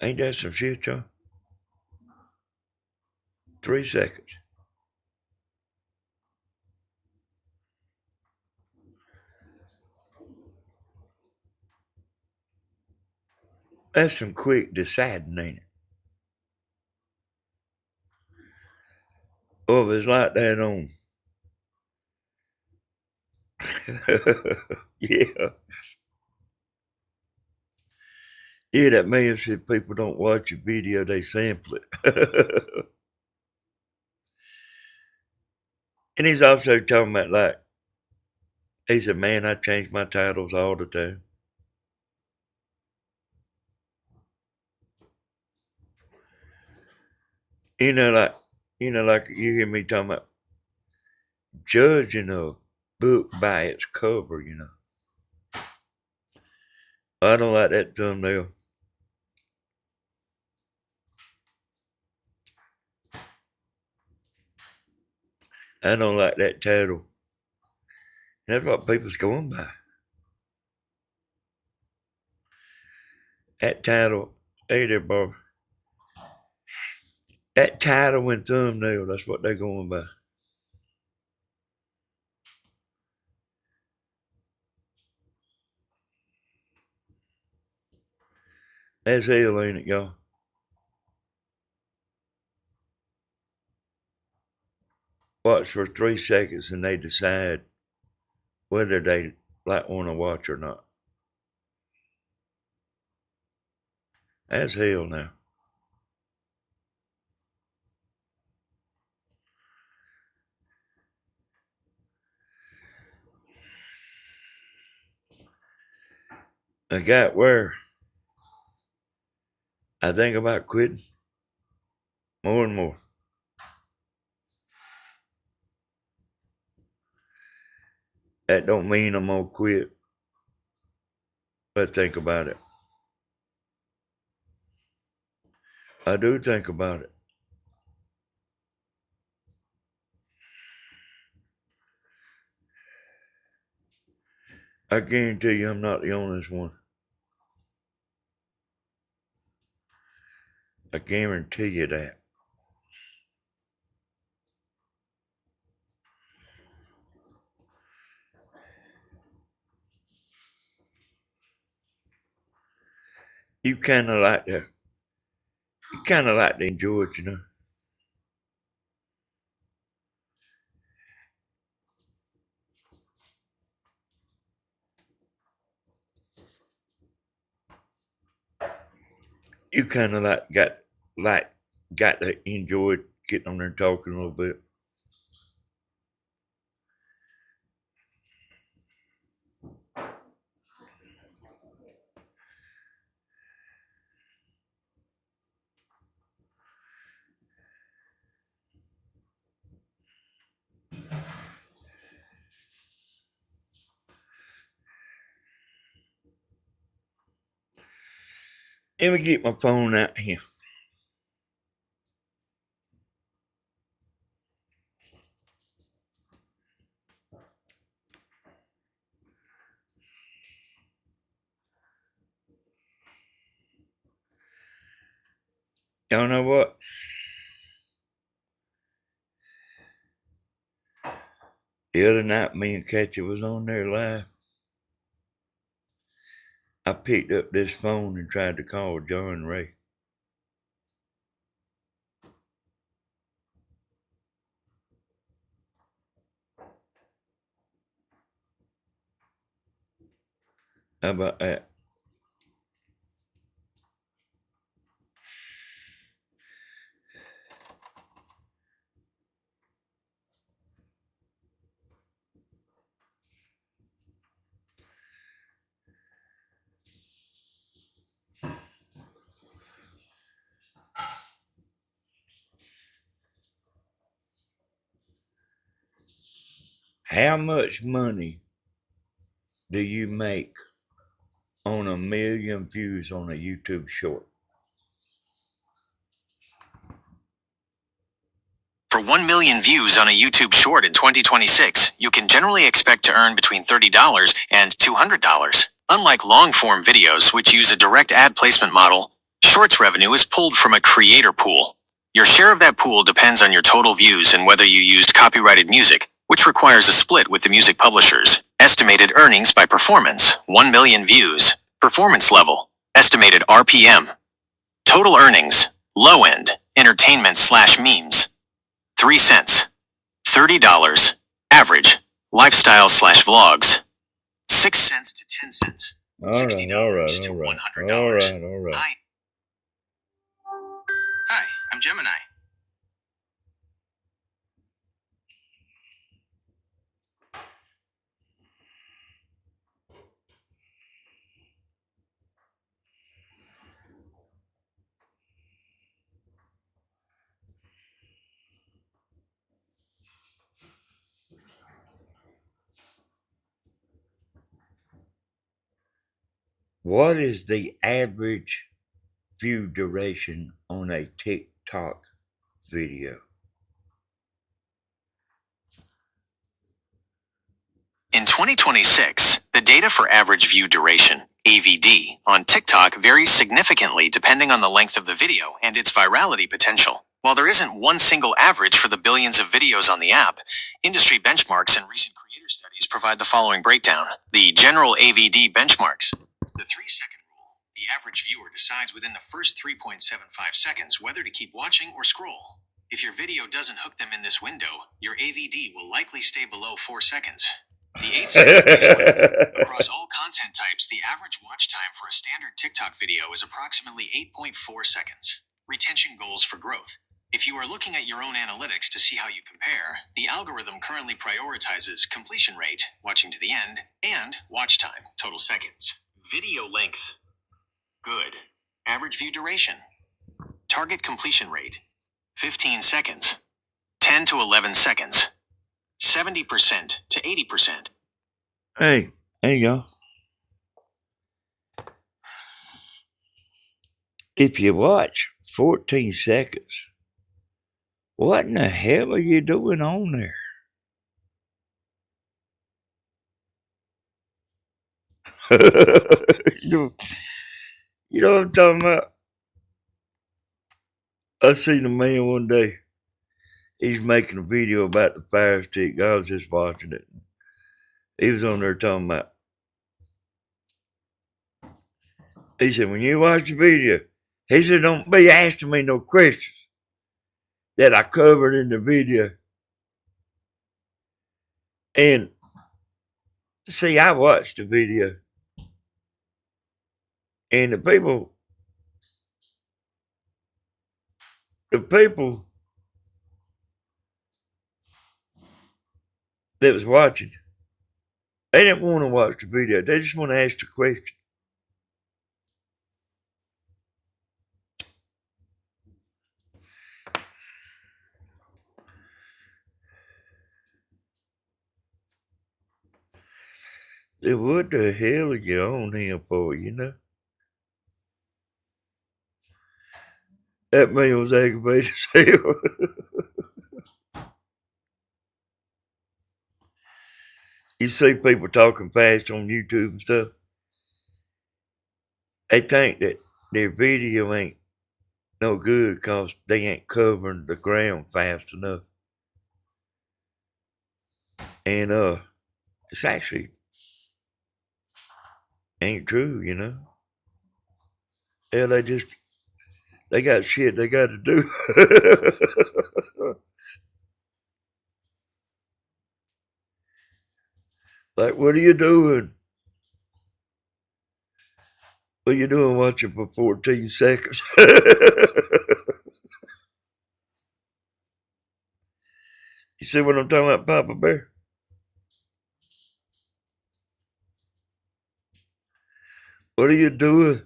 Ain't that some shit, y'all? 3 seconds. That's some quick deciding, ain't it? Oh, if it's like that on. Yeah. Yeah, that man said people don't watch a video, they sample it. And he's also talking about, like, he said, man, I change my titles all the time. You know, like, like you hear me talking about judging a book by its cover. I don't like that thumbnail. I don't like that title. That's what people's going by. That title, hey there, Bob. That title and thumbnail, that's what they're going by. That's hell, ain't it, y'all? Watch for 3 seconds and they decide whether they like want to watch or not. That's hell now. I got where I think about quitting more and more. That don't mean I'm gonna quit, but think about it. I do think about it. I guarantee you I'm not the only one. I guarantee you that. You kind of like to enjoy it. You kind of like got to enjoy getting on there and talking a little bit. Let me get my phone out here. Y'all know what? The other night, me and Kathy was on there live. I picked up this phone and tried to call John Ray. How about that? How much money do you make on 1 million views on a YouTube short? For 1 million views on a YouTube short in 2026, you can generally expect to earn between $30 and $200. Unlike long-form videos, which use a direct ad placement model, Shorts revenue is pulled from a creator pool. Your share of that pool depends on your total views and whether you used copyrighted music, which requires a split with the music publishers. Estimated earnings by performance, 1 million views. Performance level, estimated RPM. Total earnings, low end, entertainment/memes, 3 cents. $30, average, lifestyle/vlogs, 6 cents to 10 cents. $60 to $100. All right. Hi, I'm Gemini. What is the average view duration on a TikTok video? In 2026, the data for average view duration, AVD, on TikTok varies significantly depending on the length of the video and its virality potential. While there isn't one single average for the billions of videos on the app, industry benchmarks and recent creator studies provide the following breakdown. The general AVD benchmarks. The 3-second rule. The average viewer decides within the first 3.75 seconds whether to keep watching or scroll. If your video doesn't hook them in this window, your AVD will likely stay below 4 seconds. The 8-second baseline. Across all content types, the average watch time for a standard TikTok video is approximately 8.4 seconds. Retention goals for growth. If you are looking at your own analytics to see how you compare, the algorithm currently prioritizes completion rate, watching to the end, and watch time, total seconds. Video length. Good. Average view duration. Target completion rate. 15 seconds. 10 to 11 seconds. 70% to 80%. Hey, there you go. If you watch 14 seconds, what in the hell are you doing on there? you know what I'm talking about? I seen a man one day. He's making a video about the Fire Stick. I was just watching it. He was on there talking about. He said, when you watch the video, he said, don't be asking me no questions that I covered in the video. And see, I watched the video. And the people that was watching, they didn't want to watch the video. They just want to ask the question. What the hell are you on here for, you know? That man was aggravated as hell. You see people talking fast on YouTube and stuff. They think that their video ain't no good because they ain't covering the ground fast enough. And it's actually ain't true, you know. Hell, they got shit they got to do. Like, what are you doing? What are you doing watching for 14 seconds? You see what I'm talking about, Papa Bear? What are you doing?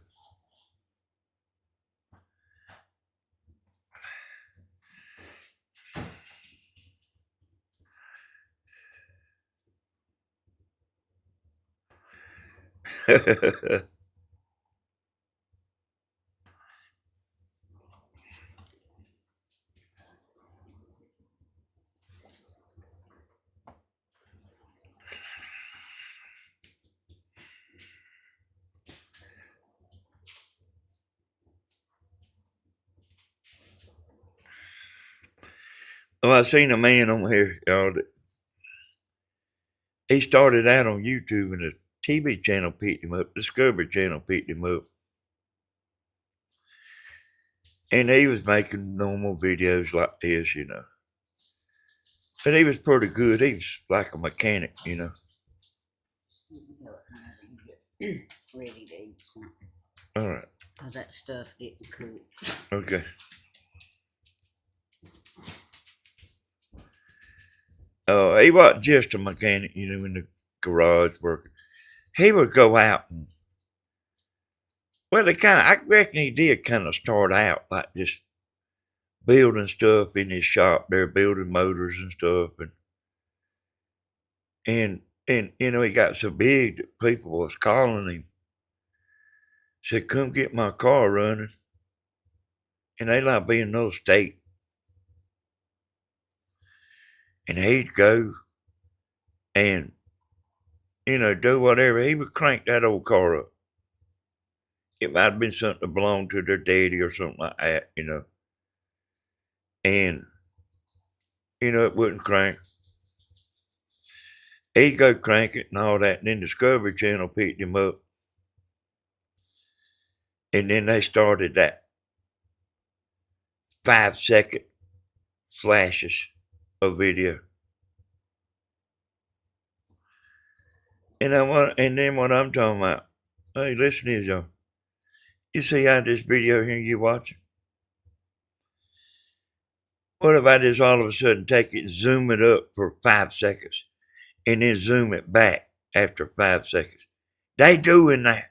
Well, I seen a man on here, y'all, that he started out on YouTube and a TV channel picked him up, Discovery Channel picked him up. And he was making normal videos like this, you know. But he was pretty good. He was like a mechanic, you know. Ready to eat something. All right. Because that stuff didn't cook. Okay. He wasn't just a mechanic, you know, in the garage working. He would go out and, well, I reckon he did kind of start out like just building stuff in his shop there, building motors and stuff. And you know, he got so big that people was calling him, said, come get my car running. And they like be in another state. And he'd go and, you know, do whatever. He would crank that old car up. It might have been something that belonged to their daddy or something like that, you know. And, you know, it wouldn't crank. He'd go crank it and all that. And then Discovery Channel picked him up. And then they started that 5-second flashes of video. And then what I'm talking about, hey, listen here, y'all. You see how this video here you watching? What if I just all of a sudden take it, zoom it up for 5 seconds, and then zoom it back after 5 seconds? They doing that.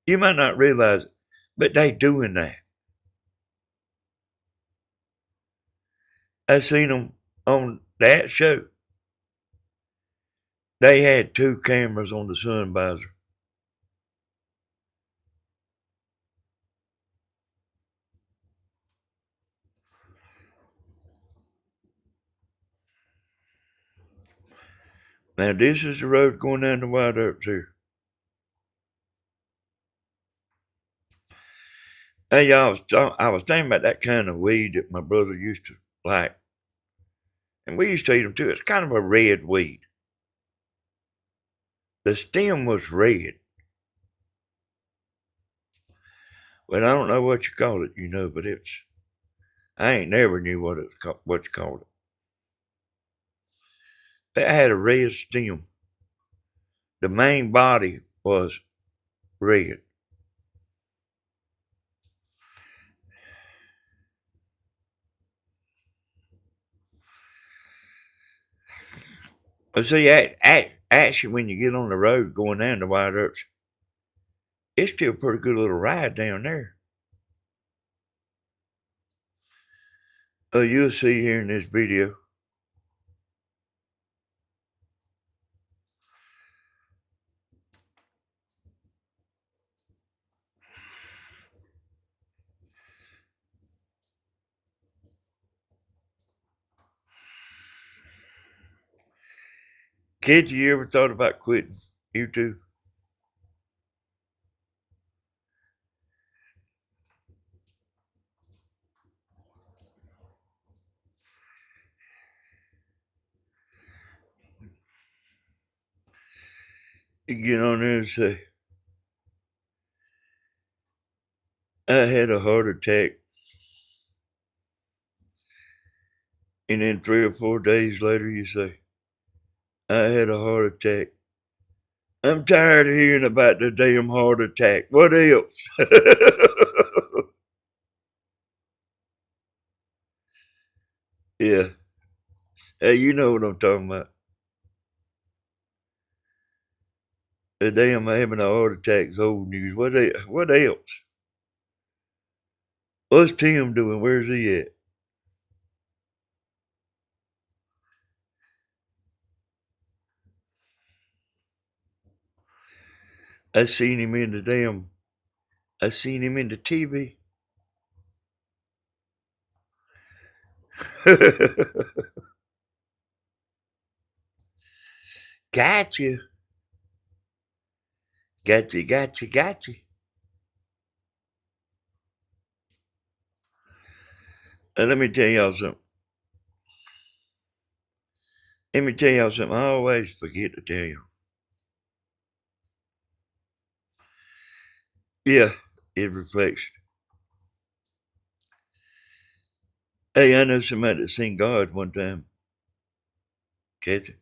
You might not realize it, but they doing that. I seen them on that show. They had 2 cameras on the sun visor. Now this is the road going down to White Oaks here. Hey, y'all, I was thinking about that kind of weed that my brother used to like. And we used to eat them too. It's kind of a red weed. The stem was red. Well, I don't know what you call it, you know, but I ain't never knew what you called it. It had a red stem. The main body was red. But see, actually, when you get on the road going down to White Oaks, it's still a pretty good little ride down there. You'll see here in this video. Kids, you ever thought about quitting? You too? You get on there and say, I had a heart attack. And then 3 or 4 days later, you say, I had a heart attack. I'm tired of hearing about the damn heart attack. What else? Yeah. Hey, you know what I'm talking about. The damn having a heart attack's old news. What else? What's Tim doing? Where's he at? I seen him in the TV. Gotcha. Gotcha. Let me tell y'all something. I always forget to tell you. Yeah, it reflects. Hey, I know somebody that seen God one time. Catch it?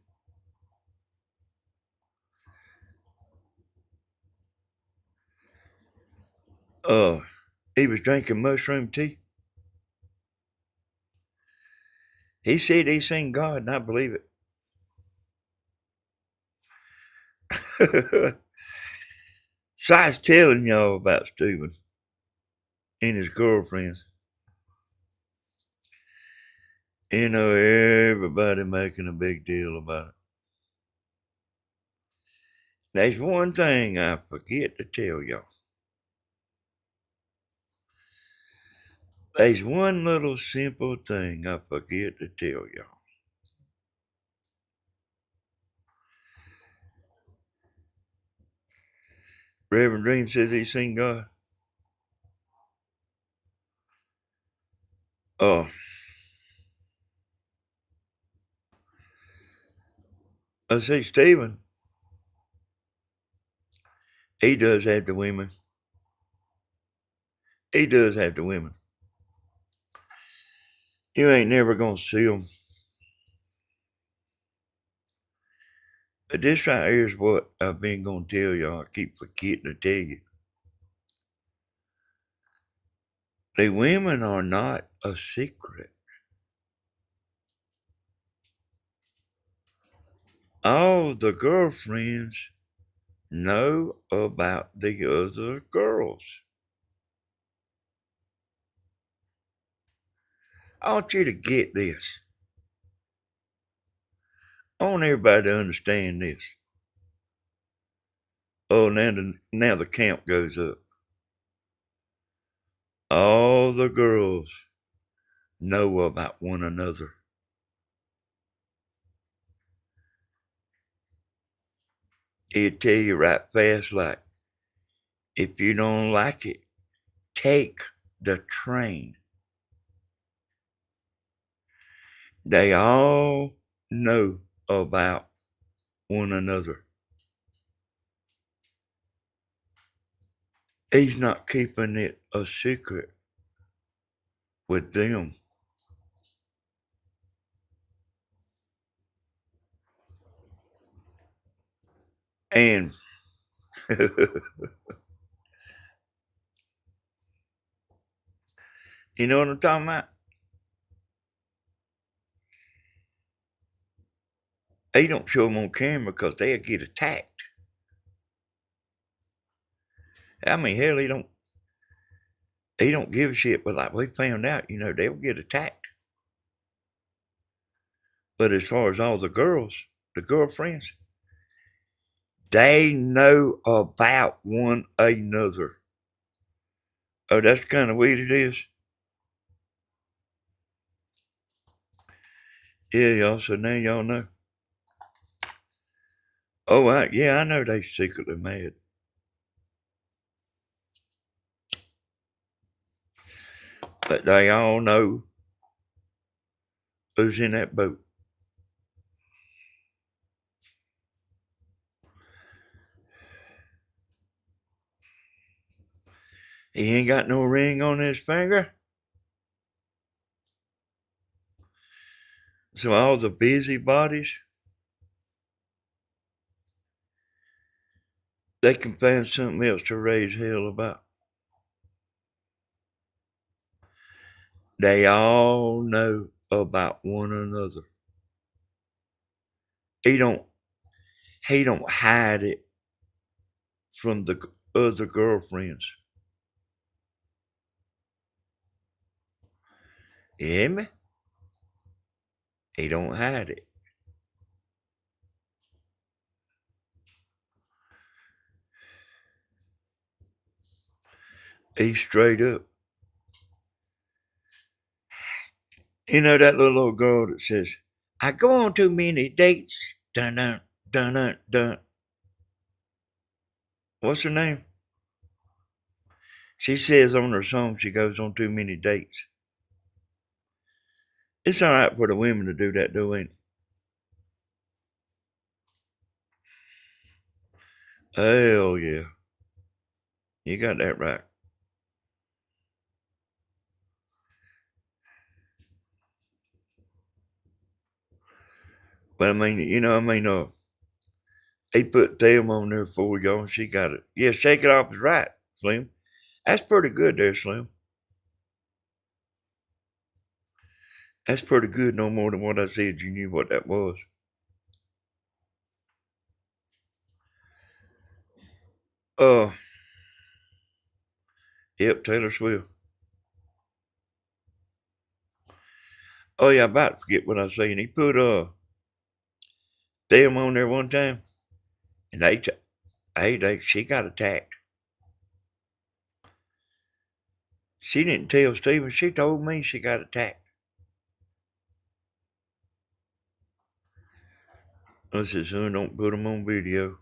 He was drinking mushroom tea. He said he seen God, and I believe it. So I was telling y'all about Stephen and his girlfriends. You know, everybody making a big deal about it. There's one thing I forget to tell y'all. There's one little simple thing I forget to tell y'all. Reverend Dream says he's seen God. Oh, I say Stephen. He does have the women. He does have the women. You ain't never gonna see them. But this right here is what I've been gonna tell y'all. I keep forgetting to tell you. The women are not a secret. All the girlfriends know about the other girls. I want you to get this. I want everybody to understand this. Oh, now the count goes up. All the girls know about one another. He'll tell you right fast like, if you don't like it, take the train. They all know about one another. He's not keeping it a secret with them. And you know what I'm talking about? They don't show them on camera because they'll get attacked. I mean, hell, he don't give a shit, but like we found out, they'll get attacked. But as far as all the girls, the girlfriends, they know about one another. Oh, that's the kind of weed it is? Yeah, y'all, so now y'all know. Oh, yeah, I know they secretly mad. But they all know who's in that boat. He ain't got no ring on his finger. So all the busybodies, they can find something else to raise hell about. They all know about one another. He don't hide it from the other girlfriends. You hear me? He don't hide it. He's straight up. You know that little old girl that says, I go on too many dates. Dun dun dun dun dun. What's her name? She says on her song she goes on too many dates. It's all right for the women to do that, though, ain't it? Hell yeah. You got that right. But I mean, he put them on there for y'all and she got it. Yeah, shake it off is right, Slim. That's pretty good there, Slim. That's pretty good, no more than what I said. You knew what that was. Uh, yep, Taylor Swift. Oh yeah, I'm about to forget what I was saying. He put them on there one time, and she got attacked. She didn't tell Steven. She told me she got attacked. I said, son, don't put them on video.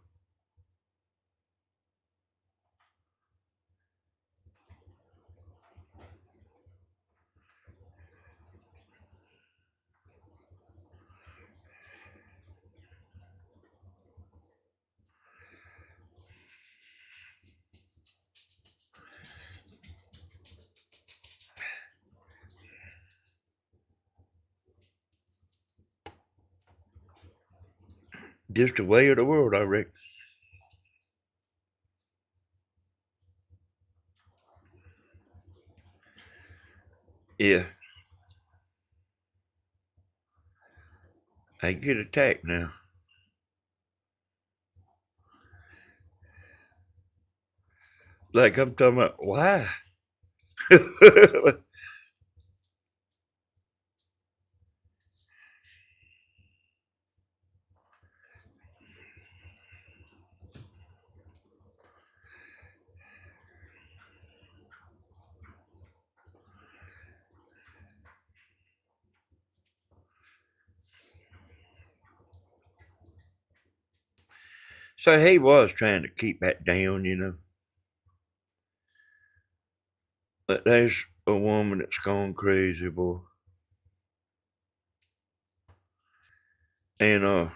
Just the way of the world, I reckon. Yeah, I get attacked now. Like I'm talking about, why? So he was trying to keep that down. But there's a woman that's gone crazy, boy. And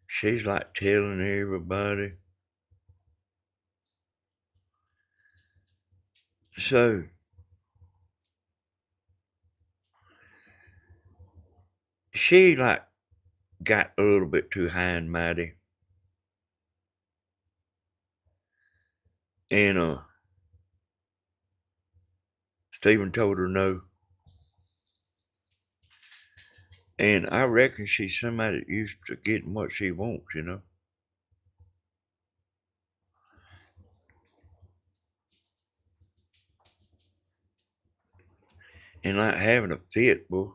she's like telling everybody. So she like got a little bit too high and mighty. And Stephen told her no. And I reckon she's somebody that used to getting what she wants. And like having a fit, boy.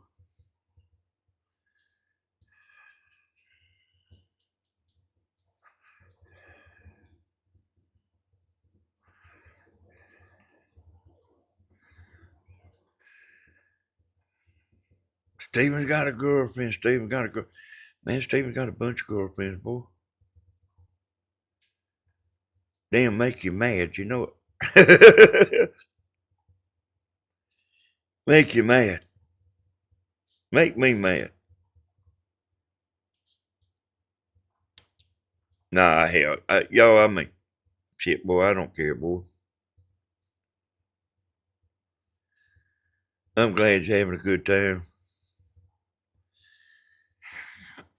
Stephen's got a girlfriend. Stephen got a girl. Man, Stephen got a bunch of girlfriends, boy. They'll make you mad, you know it. Make you mad. Make me mad. Nah, hell. Y'all, I mean, shit, boy, I don't care, boy. I'm glad you're having a good time.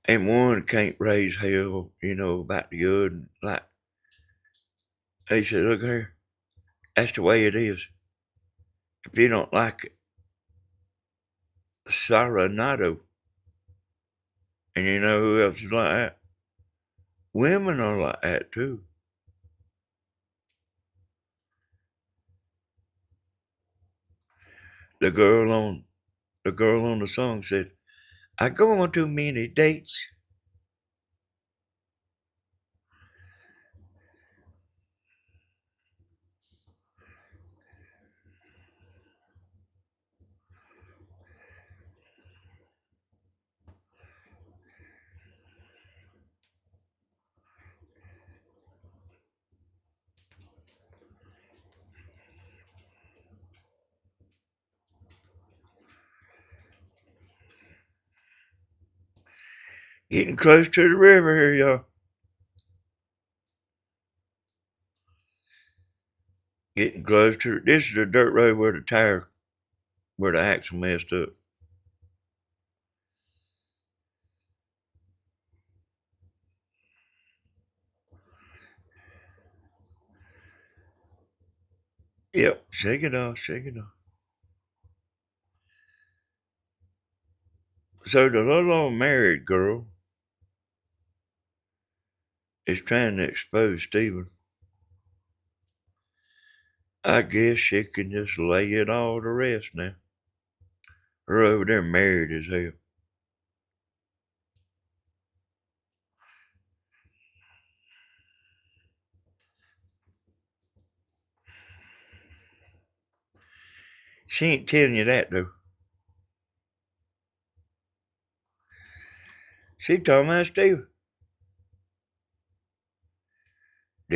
And one can't raise hell, you know, about the good. And like, he said, look here, that's the way it is. If you don't like it, Saranado. And you know who else is like that? Women are like that too. The girl on the song said, I go on too many dates. Getting close to the river here, y'all. Getting close to this is the dirt road where the axle messed up. Yep, shake it off, shake it off. So the little old married girl is trying to expose Stephen. I guess she can just lay it all to rest now. Her over there married as hell. She ain't telling you that though. She talking about Stephen.